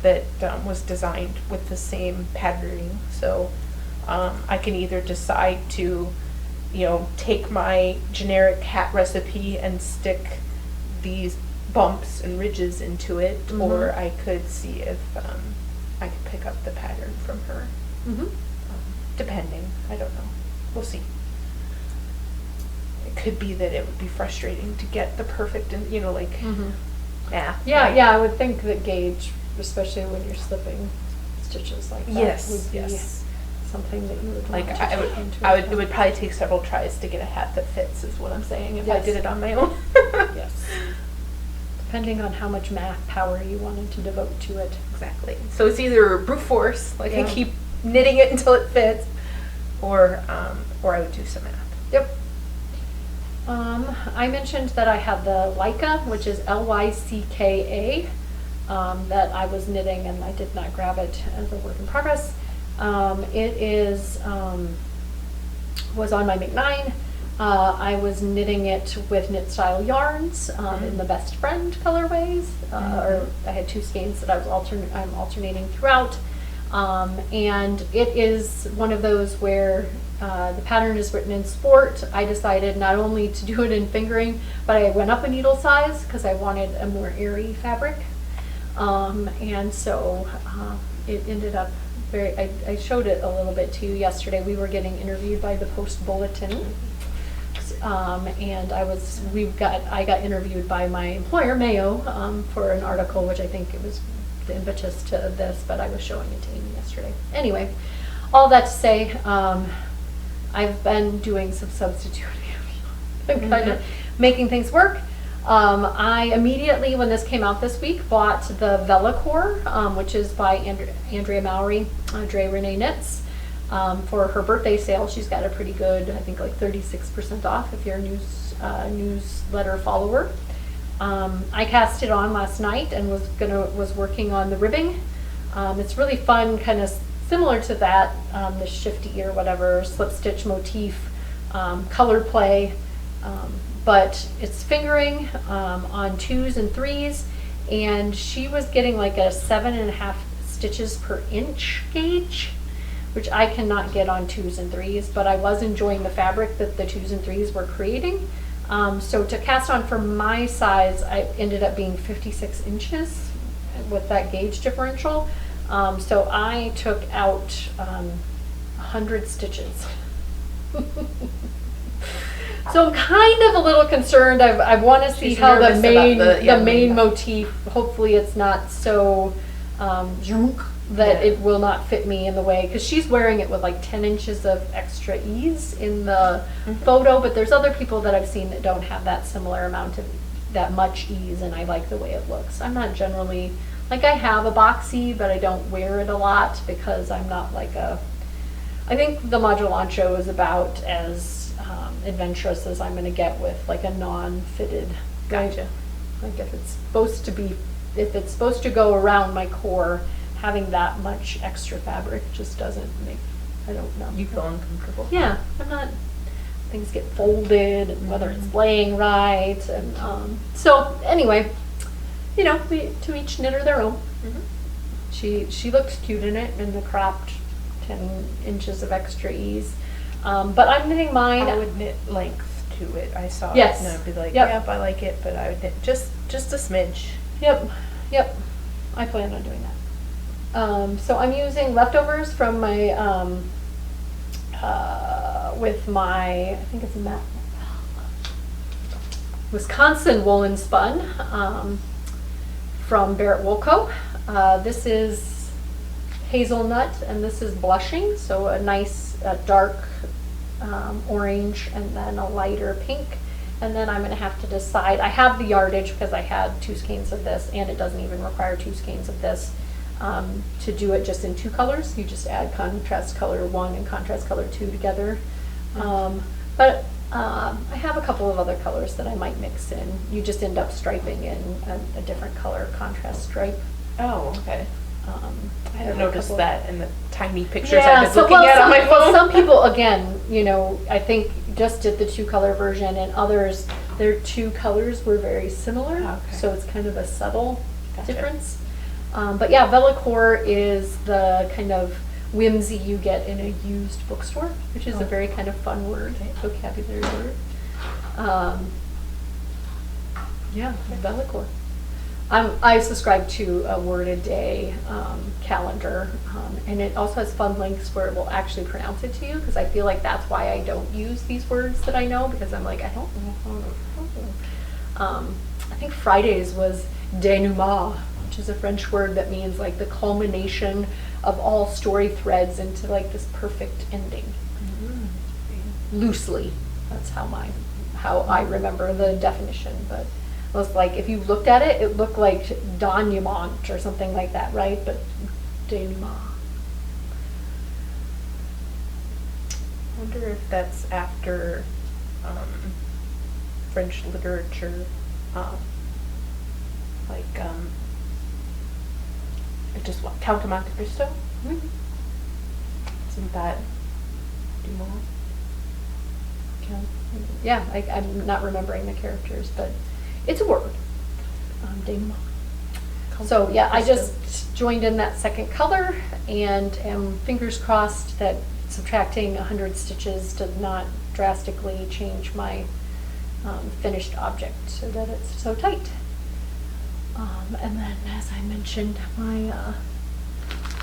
that was designed with the same patterning. So I can either decide to, take my generic hat recipe and stick these bumps and ridges into it, or Mhm. I could see if I could pick up the pattern from her. Mm-hmm. Depending, I don't know. We'll see. It could be that it would be frustrating to get the perfect, and Mm-hmm. math. Yeah, right? yeah, I would think that gauge, especially when you're slipping stitches like that, Yes, would be yes. something that you would Like want to I would, take into it account. would probably take several tries to get a hat that fits, is what I'm saying, if I Yes. did it on my own. Yes. Depending on how much math power you wanted to devote to it. Exactly. So it's either brute force, like I Yeah. keep knitting it until it fits, or I would do some math. Yep. I mentioned that I had the Lycka, which is Lycka, that I was knitting, and I did not grab it as a work in progress. It is was on my McNine. I was knitting it with Knit Style yarns in the Best Friend colorways, or I had two skeins that I'm alternating throughout. And it is one of those where the pattern is written in sport. I decided not only to do it in fingering, but I went up a needle size because I wanted a more airy fabric. And so it ended up I showed it a little bit to you yesterday. We were getting interviewed by the Post Bulletin. And I got interviewed by my employer, Mayo, for an article, which I think it was the impetus to this, but I was showing it to Amy yesterday. Anyway, all that to say, I've been doing some substituting. I'm kind of making things work. I immediately, when this came out this week, bought the Velocore, which is by Andrea Mowry, Dre Renee Knits. For her birthday sale. She's got a pretty good, I think like 36% off if you're a newsletter follower. I cast it on last night and was working on the ribbing. It's really fun, kind of similar to that, the shifty or whatever slip stitch motif, color play, but it's fingering on 2s and 3s, and she was getting like a 7.5 stitches per inch gauge, which I cannot get on 2s and 3s, but I was enjoying the fabric that the 2s and 3s were creating. So to cast on for my size, I ended up being 56 inches with that gauge differential. So I took out 100 stitches. So I'm kind of a little concerned. I want to see She's how the nervous about main main motif, hopefully it's not so that it will not fit me in the way, because she's wearing it with like 10 inches of extra ease in the photo, but there's other people that I've seen that don't have that similar amount of that much ease, and I like the way it looks. I'm not generally, like, I have a boxy, but I don't wear it a lot because I'm not like I think the Modulancho is about as adventurous as I'm going to get with like a non-fitted. Gotcha. Like if it's supposed to go around my core, having that much extra fabric just doesn't make, I don't know. You feel uncomfortable? Yeah, I'm not, things get folded, and whether it's laying right, and so anyway, to each knitter their own. She looked cute in it, in the cropped 10 inches of extra ease. But I'm knitting mine. I would knit length to it. I saw Yes. it and I'd be like, Yep. yep, I like it, but I would knit just a smidge. Yep. I plan on doing that. So I'm using leftovers from my, with my, I think it's Wisconsin Woolen Spun, from Barrett Woolco. This is hazelnut and this is blushing, so a nice dark orange and then a lighter pink. And then I'm going to have to decide. I have the yardage because I had 2 skeins of this, and it doesn't even require 2 skeins of this to do it just in 2 colors. You just add contrast color 1 and contrast color 2 together. But I have a couple of other colors that I might mix in. You just end up striping in a different color contrast stripe. Oh, okay. I have have a noticed couple- that in the tiny pictures I've been looking at on my phone. some people, again, you know, I think just did the 2-color version, and others, their 2 colors were very similar. Okay. So it's kind of a subtle Gotcha. difference. But yeah, Velocore is the kind of whimsy you get in a used bookstore, which is a very kind of fun word, vocabulary word. Yeah, Velocore. I subscribe to a word a day calendar, and it also has fun links where it will actually pronounce it to you, because I feel like that's why I don't use these words that I know, because I'm like, I don't know. I think Fridays was denouement, which is a French word that means like the culmination of all story threads into like this perfect ending. Loosely, that's how I remember the definition, but it was like, if you looked at it, it looked like denouement or something like that, right? But denouement. I wonder if that's after French literature, just what, Count of Monte Cristo? Mm-hmm. Isn't that Dumont? Yeah, I'm not remembering the characters, but it's a word. Denouement. So yeah, I just joined in that second color and am fingers crossed that subtracting 100 stitches does not drastically change my finished object so that it's so tight. And then, as I mentioned, my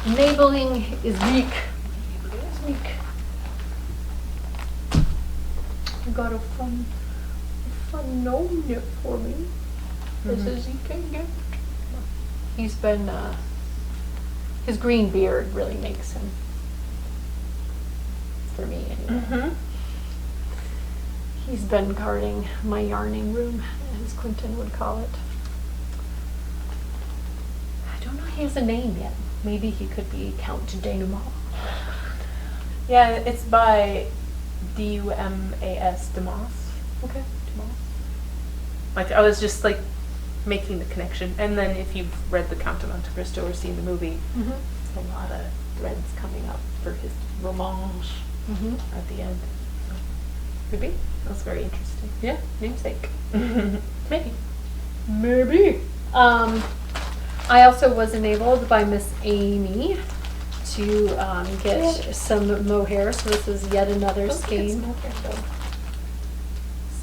enabling is weak. I got a fun gnome knit for me. This is he can get. He's been, his green beard really makes him, for me anyway. He's been guarding my yarning room, as Clinton would call it. I don't know if he has a name yet. Maybe he could be Count Denouement. Yeah, it's by D-U-M-A-S, Dumas. Okay. Dumas. Like, I was just like making the connection. And then if you've read The Count of Monte Cristo or seen the movie, Mm-hmm. there's a lot of threads coming up for his romance Mm-hmm. at the end. So, Could be. that's very interesting. Yeah, namesake. Maybe. Maybe. I also was enabled by Miss Amy to get some mohair. So this is yet another skein.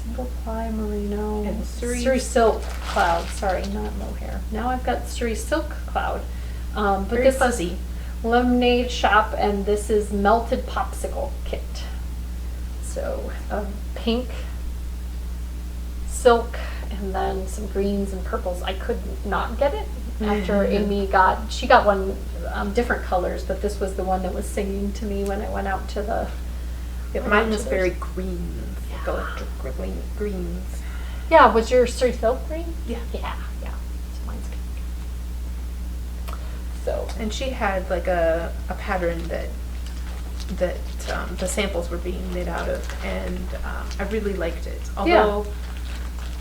Single ply merino And Surrey silk cloud. Sorry, not mohair. Now I've got Surrey silk cloud. But Very this fuzzy. is Lemonade Shop, and this is melted popsicle kit. So pink, silk, and then some greens and purples. I could not get it after Amy got one different colors, but this was the one that was singing to me when I went out to the. Mine was very green, like electric greens. Yeah, was your Surrey silk green? Yeah. Yeah. So mine's pink. So. And she had like a pattern that the samples were being made out of, and I really liked it. Although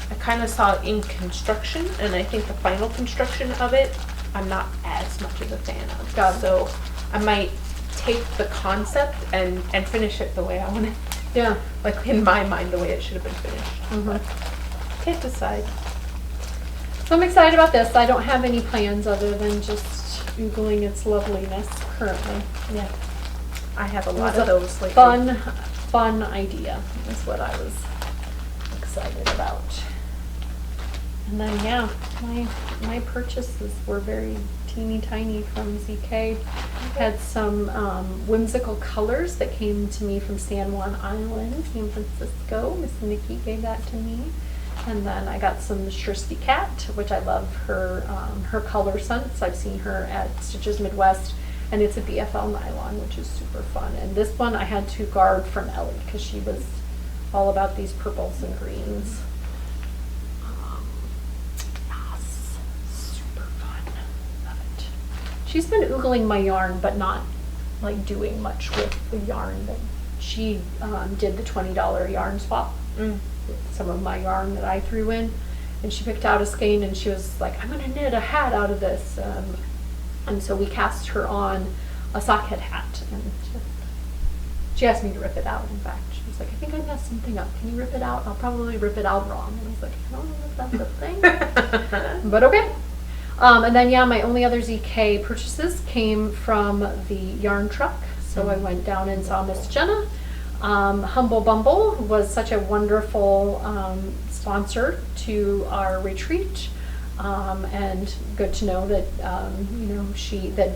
I kind of saw it in construction, and I think the final construction of it, I'm not as much of a fan of. Got it. So I might take the concept and finish it the way I want it. Yeah. Like in my mind, the way it should have been finished. Mm-hmm. Can't decide. So I'm excited about this. I don't have any plans other than just Googling its loveliness currently. Yeah. I have a It lot was of a those lately. fun idea is what I was excited about. And then yeah, my purchases were very teeny tiny from ZK. Had some whimsical colors that came to me from San Juan Island, San Francisco. Miss Nikki gave that to me. And then I got some Shirsty Cat, which I love her color scents. I've seen her at Stitches Midwest and it's a BFL nylon, which is super fun. And this one I had to guard from Ellie because she was all about these purples and greens. Yes, super fun. Love it. She's been oogling my yarn, but not like doing much with the yarn. That she did the $20 yarn swap. With some of my yarn that I threw in, and she picked out a skein, and she was like, "I'm gonna knit a hat out of this." And so we cast her on a sockhead hat, and she asked me to rip it out. In fact, she was like, "I think I messed something up. Can you rip it out? I'll probably rip it out wrong." And I was like, "I don't know if that's a thing," but okay. And then yeah, my only other ZK purchases came from the yarn truck. So I went down and saw Miss Jenna. Humble Bumble was such a wonderful sponsor to our retreat. And good to know that that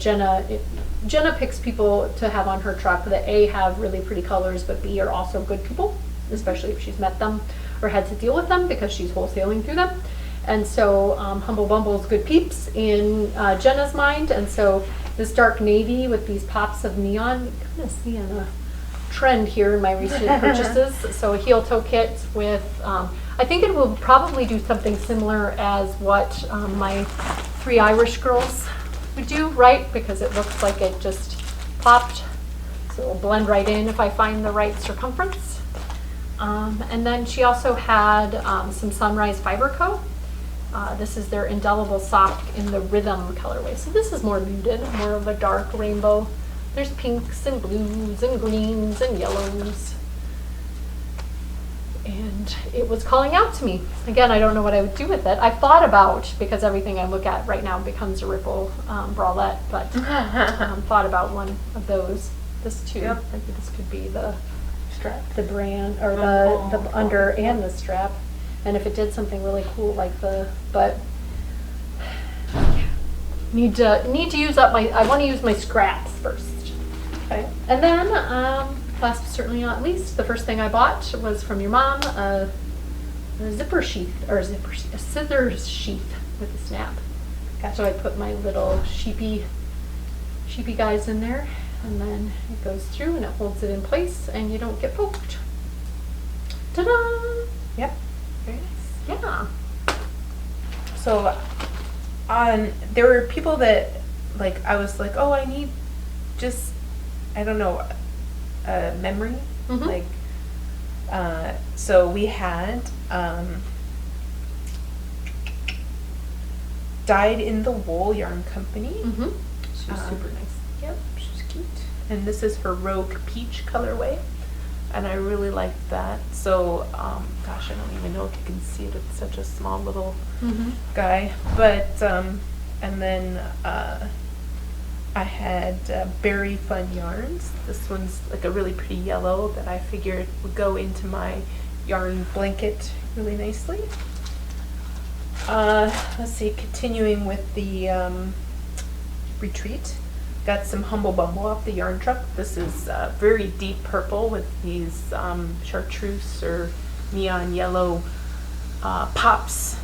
Jenna picks people to have on her truck that A, have really pretty colors, but B, are also good people, especially if she's met them or had to deal with them because she's wholesaling through them. And so Humble Bumble's good peeps in Jenna's mind. And so this dark navy with these pops of neon, you kind of see a trend here in my recent purchases. So a heel toe kit with I think it will probably do something similar as what my 3 Irish girls would do, right? Because it looks like it just popped. So it'll blend right in if I find the right circumference. And then she also had some Sunrise Fiber Co. This is their indelible sock in the Rhythm colorway. So this is more muted, more of a dark rainbow. There's pinks and blues and greens and yellows. And it was calling out to me. Again, I don't know what I would do with it. I've thought about, because everything I look at right now becomes a Ripple bralette, but thought about one of those. This too. Yep. Maybe this could be the strap, the brand, or the under and the strap. And if it did something really cool like but need to use up I want to use my scraps first. Okay. And then last but certainly not least, the first thing I bought was from your mom, a scissors sheath with a snap. So I put my little sheepy guys in there, and then it goes through and it holds it in place and you don't get poked. Ta-da! Yep. Very nice. Yeah. So there were people that, like, I was like, oh, I need just, I don't know, a memory. Mm-hmm. Like, so we had Dyed in the Wool Yarn Company. Mm-hmm. She was super nice. Yep, she's cute. And this is her Rogue Peach colorway. And I really liked that. So, gosh, I don't even know if you can see it. It's such a small little guy. But, and then I had Berry Fun Yarns. This one's like a really pretty yellow that I figured would go into my yarn blanket really nicely. Let's see, continuing with the retreat. Got some Humble Bumble off the yarn truck. This is very deep purple with these chartreuse or neon yellow pops.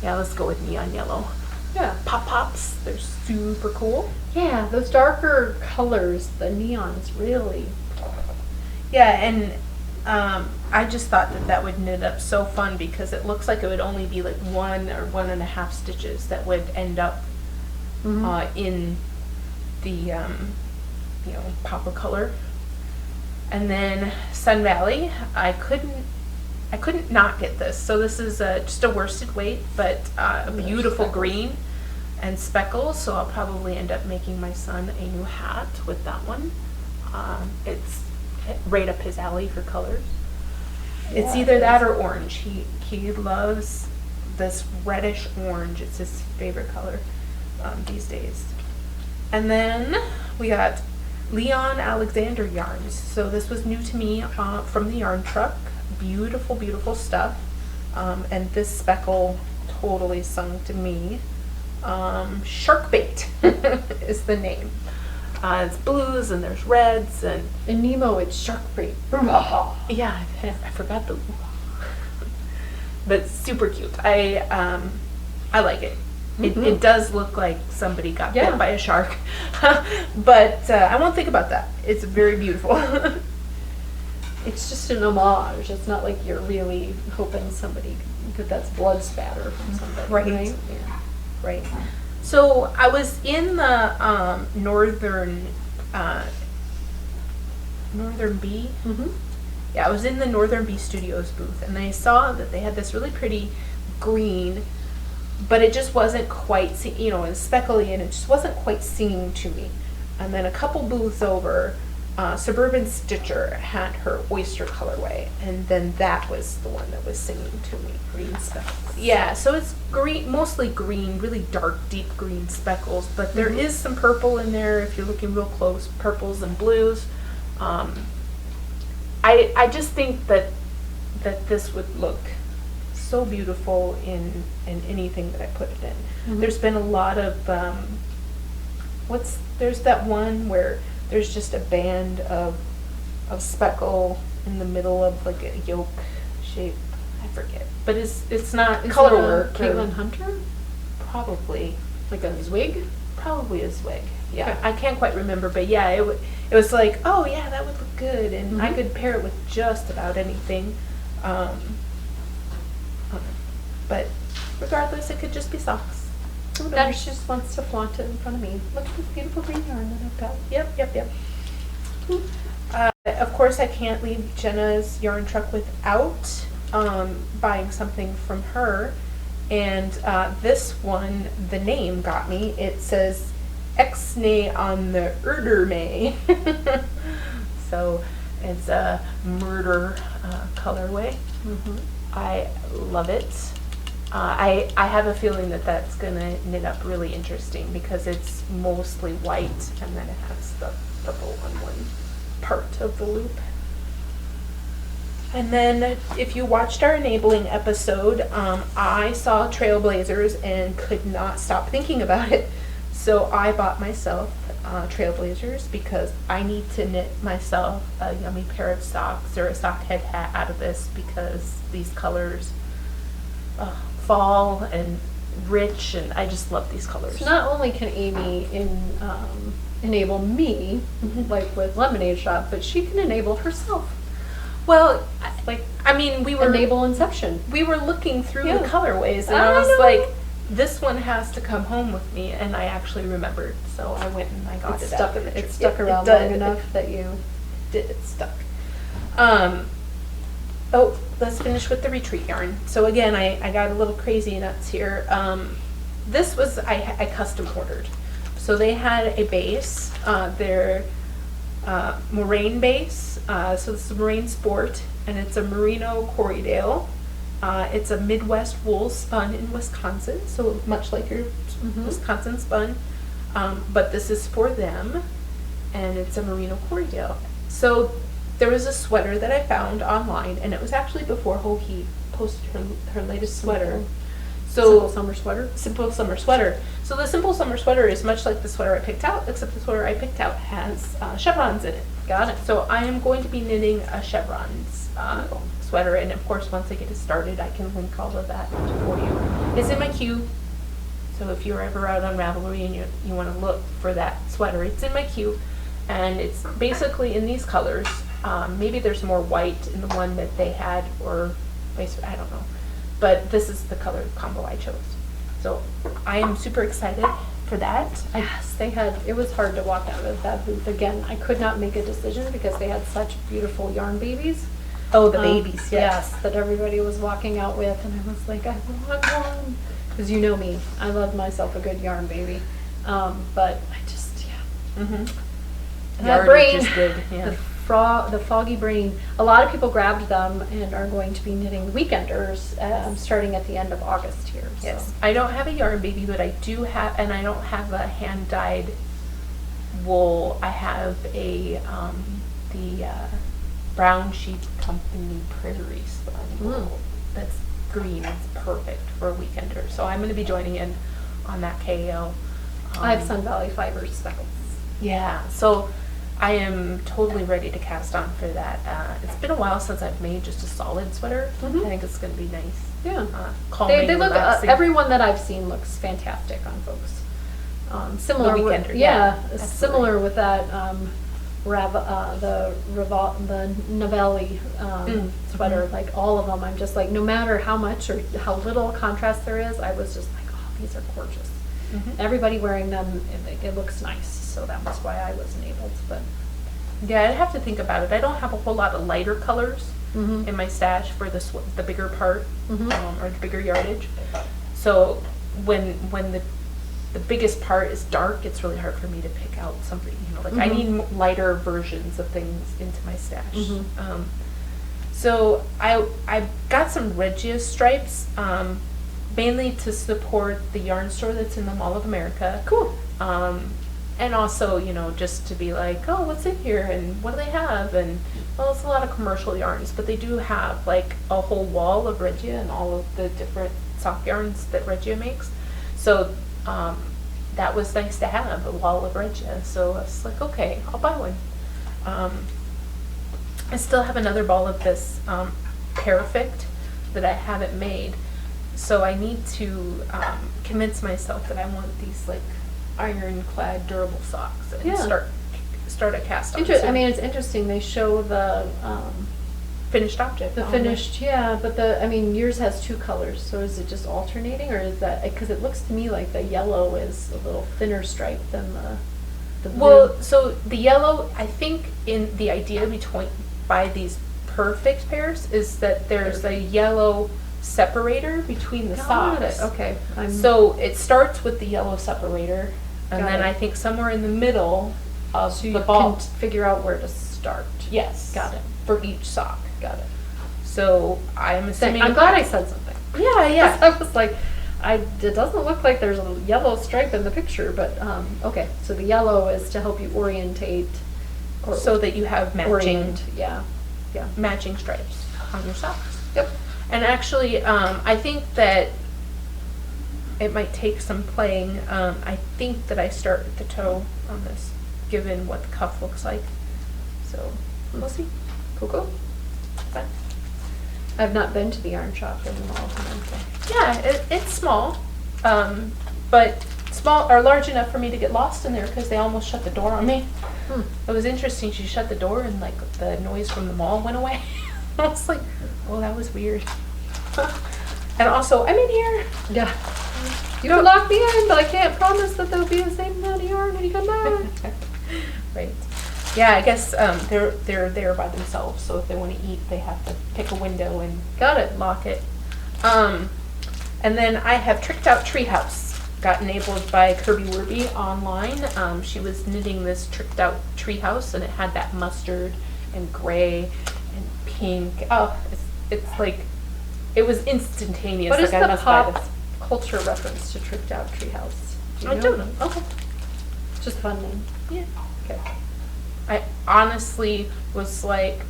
Yeah, let's go with neon yellow. Yeah. Pops. They're super cool. Yeah, those darker colors, the neons, really. Yeah, and I just thought that would knit up so fun because it looks like it would only be like 1 or 1.5 stitches that would end up in the popper color. And then Sun Valley, I couldn't not get this. So this is just a worsted weight, but a beautiful green and speckles. So I'll probably end up making my son a new hat with that one. It's right up his alley for colors. Yeah, it's either that or orange. He loves this reddish orange. It's his favorite color these days. And then we got Leon Alexander yarns. So this was new to me from the yarn truck. Beautiful, beautiful stuff. And this speckle totally sung to me. Sharkbait is the name. It's blues and there's reds and In Nemo, it's Sharkbait. yeah, I forgot the but super cute. I like it. It does look like somebody got Yeah. bit by a shark. But I won't think about that. It's very beautiful. It's just an homage. It's not like you're really hoping somebody that's blood spatter from somebody, Right. right? Yeah. Right. So I was in the Northern Bee. Mm-hmm. Yeah, I was in the Northern Bee Studios booth, and I saw that they had this really pretty green, but it just wasn't quite, it was speckly, and it just wasn't quite singing to me. And then a couple booths over, Suburban Stitcher had her oyster colorway, and then that was the one that was singing to me. Green speckles. Yeah, so it's green, mostly green, really dark, deep green speckles, but there is some purple in there if you're looking real close, purples and blues. I just think that this would look so beautiful in anything that I put it in. Mhm. There's been a lot of there's that one where there's just a band of speckle in the middle of like a yolk shape. I forget, but it's not Is color it work. Caitlin Hunter? Probably Like a zwig? probably a swig. Yeah, Okay. I can't quite remember, but yeah, it was like, oh yeah, that would look good, and I Mhm. could pair it with just about anything. But regardless, it could just be socks. Who knows? That just wants to flaunt it in front of me. Look at this beautiful green yarn that I've got. Yep. Of course, I can't leave Jenna's yarn truck without buying something from her. And this one, the name got me. It says Exnay on the Erdermay. So it's a murder colorway. Mm-hmm. I love it. I have a feeling that that's going to knit up really interesting because it's mostly white and then it has the purple on one part of the loop. And then if you watched our enabling episode, I saw Trailblazers and could not stop thinking about it. So I bought myself Trailblazers because I need to knit myself a yummy pair of socks or a sock head hat out of this because these colors fall and rich, and I just love these colors. So not only can Amy enable me, like with Lemonade Shop, but she can enable herself. Well, Like I mean, we were enable Inception. looking through Yeah. the colorways, and I I was know. like, this one has to come home with me, and I actually remembered, so I went and I got it out of the It tr- stuck it around did. long enough that you. It stuck. Let's finish with the retreat yarn. So again, I got a little crazy nuts here. This was, I custom ordered. So they had a base, their moraine base, so this is Moraine Sport, and it's a merino Corriedale. It's a Midwest wool spun in Wisconsin, so much like your Wisconsin spun, but this is for them, and it's a merino Corriedale. So there was a sweater that I found online, and it was actually before Hohe posted her latest sweater. Simple summer sweater. Simple summer sweater. So the simple summer sweater is much like the sweater I picked out, except the sweater I picked out has chevrons in it. Got it. So I am going to be knitting a chevrons sweater, and of course once I get it started I can link all of that for you. It's in my queue, so if you're ever out on Ravelry and you want to look for that sweater, it's in my queue, and it's basically in these colors. Maybe there's more white in the one that they had, or I don't know, but this is the color combo I chose. So I am super excited for that. Yes, they had, it was hard to walk out of that booth. Again, I could not make a decision because they had such beautiful yarn babies. Oh, the babies, Yes, that everybody was walking out with, and I was like, I want one. Because you know me, I love myself a good yarn baby. But I just, Mm-hmm. that brain, Just good, yeah. the foggy brain. A lot of people grabbed them and are going to be knitting Weekenders starting at the end of August here. Yes, So. I don't have a yarn baby, but I do have, and I don't have a hand dyed wool. I have a the Brown Sheep Company Prairie Spun wool. That's green. It's perfect for a weekender. So I'm going to be joining in on that KO. I have Sun Valley Fibers speckles. Yeah, so I am totally ready to cast on for that. It's been a while since I've made just a solid sweater. Mhm. I think it's going to be nice. Yeah. calming, They look, relaxing. everyone that I've seen looks fantastic on folks. Similar The with, Weekender, yeah, absolutely. similar with that, the Novelli sweater, Mhm. like all of them, I'm just like, no matter how much or how little contrast there is, I was just like, oh, these are gorgeous. Mhm. Everybody wearing them, it looks nice, so that was why I wasn't able to, but. Yeah, I'd have to think about it. I don't have a whole lot of lighter colors Mhm. in my stash for the bigger part, Mhm. or the bigger yardage. So when the biggest part is dark, it's really hard for me to pick out something. Like I Mhm. need lighter versions of things into my stash. Mhm. So I got some Regia stripes, mainly to support the yarn store that's in the Mall of America. Cool. And also, just to be like, oh, what's in here and what do they have? And well, it's a lot of commercial yarns, but they do have like a whole wall of Regia and all of the different sock yarns that Regia makes. So that was nice to have, a wall of Regia. So I was like, okay, I'll buy one. I still have another ball of this Perfect that I haven't made. So I need to convince myself that I want these like ironclad durable socks and Yeah. start a cast on. I mean, it's interesting, they show the finished object. on there. finished, yeah, but yours has two colors, so is it just alternating, or is that, because it looks to me like the yellow is a little thinner stripe than the blue. Well, so the yellow, I think in the idea by these Perfect pairs is that there's a yellow separator between the Got it. socks. Okay. So it starts with the yellow separator, and Got then it. I think somewhere in the middle of so the you ball. can figure out where to start. Yes. Got it. For each sock. Got it. So I'm assuming. I'm glad I said something. Yeah, yeah. I was like, it doesn't look like there's a yellow stripe in the picture, but okay. So the yellow is to help you orientate. So that you have Yeah. matching stripes on your socks. Yep. And actually, I think that it might take some playing. I think that I start at the toe on this, given what the cuff looks like. So we'll see. Cool. Fun. I've not been to the yarn shop in the mall. Yeah, it's small, but small or large enough for me to get lost in there because they almost shut the door on me. It was interesting. She shut the door and like the noise from the mall went away. I was like, oh, that was weird. And also, I'm in here. Yeah. You don't lock me in, but I can't promise that there'll be the same amount of yarn when you come back. Right. Yeah, I guess they're there by themselves. So if they want to eat, they have to pick a window and lock it. And then I have Tricked Out Treehouse. Got enabled by Kirby Werby online. She was knitting this Tricked Out Treehouse, and it had that mustard and gray and pink. Oh, it's like it was instantaneous. What is like, I the must buy pop this. culture reference to Tricked Out Treehouse? I don't know. Okay. Just a fun name. Yeah. Okay. I honestly was like,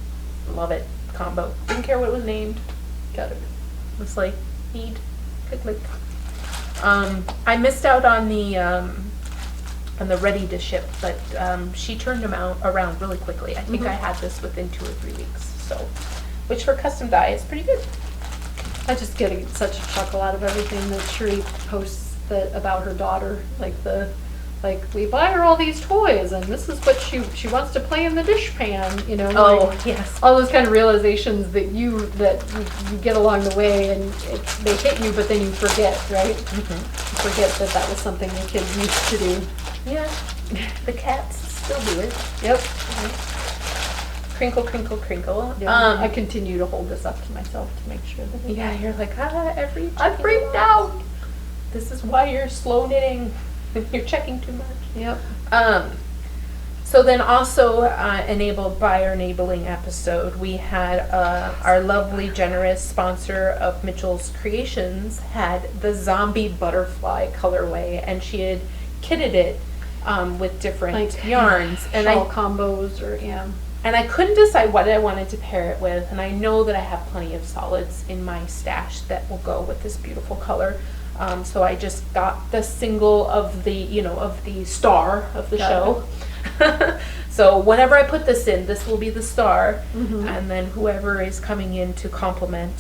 love it combo. Didn't care what it was named. Got it. Was like, need, click. I missed out on the ready to ship, but she turned them around really quickly. I think I had this within 2 or 3 weeks. So, which for custom dye is pretty good. I just get such a chuckle out of everything that Cherie posts about her daughter, like we buy her all these toys and this is what she wants to play in the dishpan, Yes. all those kind of realizations that you get along the way, and they hit you, but then you forget, right? Mm-hmm. You forget that was something the kids used to do. Yeah. The cats still do it. Yep. Crinkle, crinkle, crinkle. Yeah. I continue to hold this up to myself to make sure that Yeah, you're like, I freaked out. This is why you're slow knitting. You're checking too much. Yep. So then also enabled by our enabling episode, we had our lovely, generous sponsor of Mitchell's Creations had the zombie butterfly colorway, and she had kitted it with different yarns. And shawl combos And I couldn't decide what I wanted to pair it with, and I know that I have plenty of solids in my stash that will go with this beautiful color. So I just got the single of the, of the star of the show. So whenever I put this in, this will be the star, Mhm. and then whoever is coming in to compliment.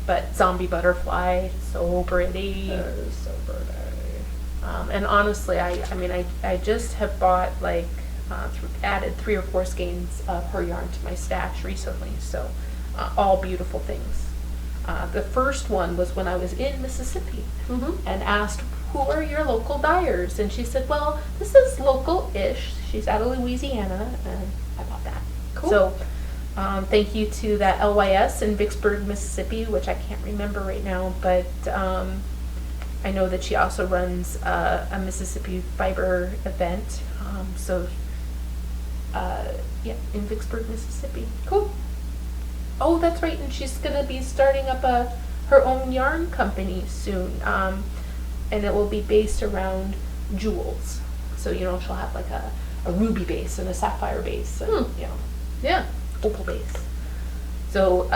But zombie butterfly, so pretty. That is so pretty. And honestly, I just have bought like added 3 or 4 skeins of her yarn to my stash recently. So all beautiful things. The first one was when I was in Mississippi Mhm. and asked, who are your local dyers? And she said, well, this is local-ish. She's out of Louisiana, and I bought that. Cool. So thank you to that LYS in Vicksburg, Mississippi, which I can't remember right now, but I know that she also runs a Mississippi fiber event. Yeah, in Vicksburg, Mississippi. Cool. Oh, that's right, and she's gonna be starting up her own yarn company soon, and it will be based around jewels. So she'll have like a ruby base and a sapphire base, and Yeah. opal base. So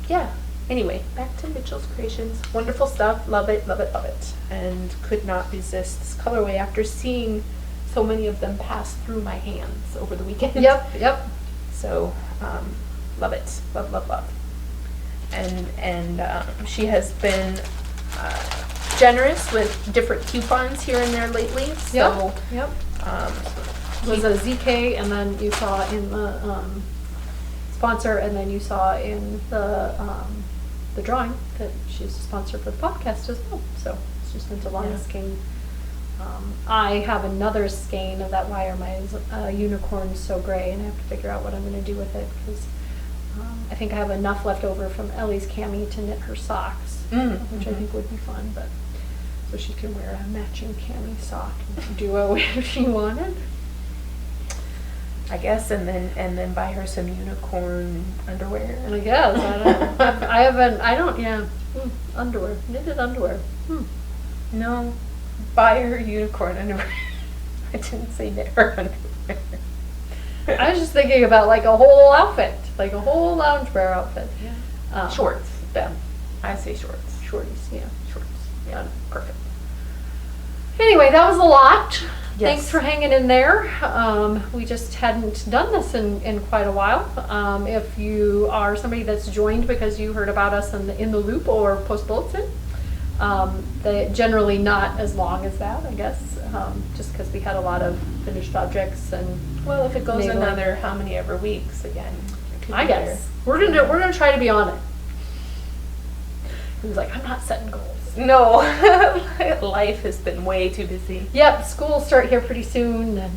yeah. Anyway, back to Mitchell's Creations. Wonderful stuff. Love it, love it, love it, and could not resist this colorway after seeing so many of them pass through my hands over the weekend. Yep. So, love it, love, love, love. And she has been generous with different coupons here and there lately. So, Yep. It was a ZK, and then you saw in the sponsor, and then you saw in the drawing that she's a sponsor for the podcast as well. So it's just a line skein. I have another skein of that wire. My unicorn so gray, and I have to figure out what I'm going to do with it, because I think I have enough left over from Ellie's cami to knit her socks, which I think would be fun. But so she can wear a matching cami sock duo if she wanted, I guess, and then buy her some unicorn underwear. I guess. I don't know. Underwear, knitted underwear. No, buy her unicorn underwear. I didn't say knit her underwear. I was just thinking about like a whole outfit, like a whole loungewear outfit. Shorts. Ben, I say shorts. Shorties, yeah. Shorts. Yeah, perfect. Anyway, that was a lot. Yes. Thanks for hanging in there. We just hadn't done this in quite a while. If you are somebody that's joined because you heard about us in the loop or post bulletin, they generally not as long as that, I guess, just because we had a lot of finished objects and. Well, if it goes another how many ever weeks again, it could I be guess we're gonna try to be on it. He was like, I'm not setting goals. there. No, life has been way too busy. Yep, school will start here pretty soon, and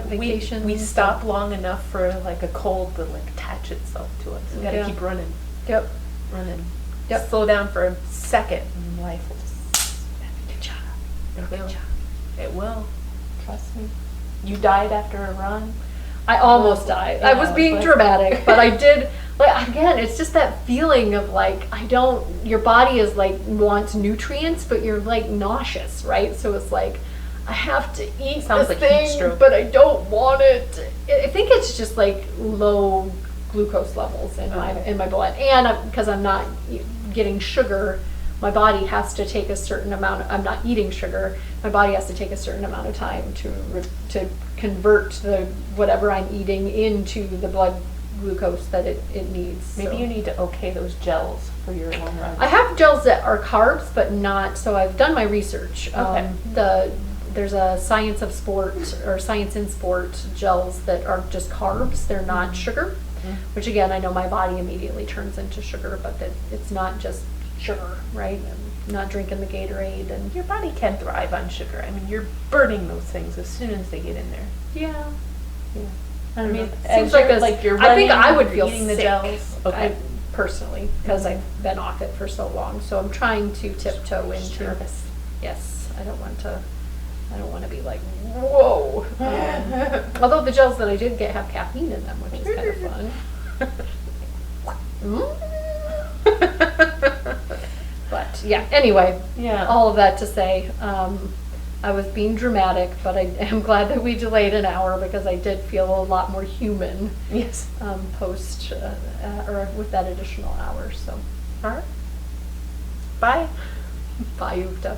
vacations. We stop long enough for like a cold to like attach itself to us. We gotta keep running. Yep. Running. Yep. Slow down for a second, and life will just. Good job. It will. It will. Trust me. You died after a run. I almost died. I was being dramatic, but I did. Like, again, it's just that feeling of like your body is like wants nutrients, but you're like nauseous, right? So it's like I have to eat Sounds this like thing, heat stroke. but I don't want it. I think it's just like low glucose levels in my blood, and because I'm not getting sugar, my body has to take a certain amount. I'm not eating sugar. My body has to take a certain amount of time to convert the whatever I'm eating into the blood glucose that it needs. Maybe so. you need to okay those gels for your long run. I have gels that are carbs, but not. So I've done my research. Okay. There's a Science of Sport or Science in Sport gels that are just carbs. They're not sugar, which again I know my body immediately turns into sugar, but that it's not just sugar, right? I'm not drinking the Gatorade, and Your body can thrive on sugar. I mean, you're burning those things as soon as they get in there. yeah. I mean, It seems like you're I think running, I would feel eating sick. the gels. Okay. Personally, because I've been off it for so long, so I'm trying to tiptoe into. Nervous. Yes, I don't want to be like whoa. Although the gels that I did get have caffeine in them, which is kind of fun. But yeah. Anyway. Yeah. All of that to say. I was being dramatic, but I am glad that we delayed an hour because I did feel a lot more human. Yes. Post or with that additional hour. So, All right. Bye. bye, Uvta.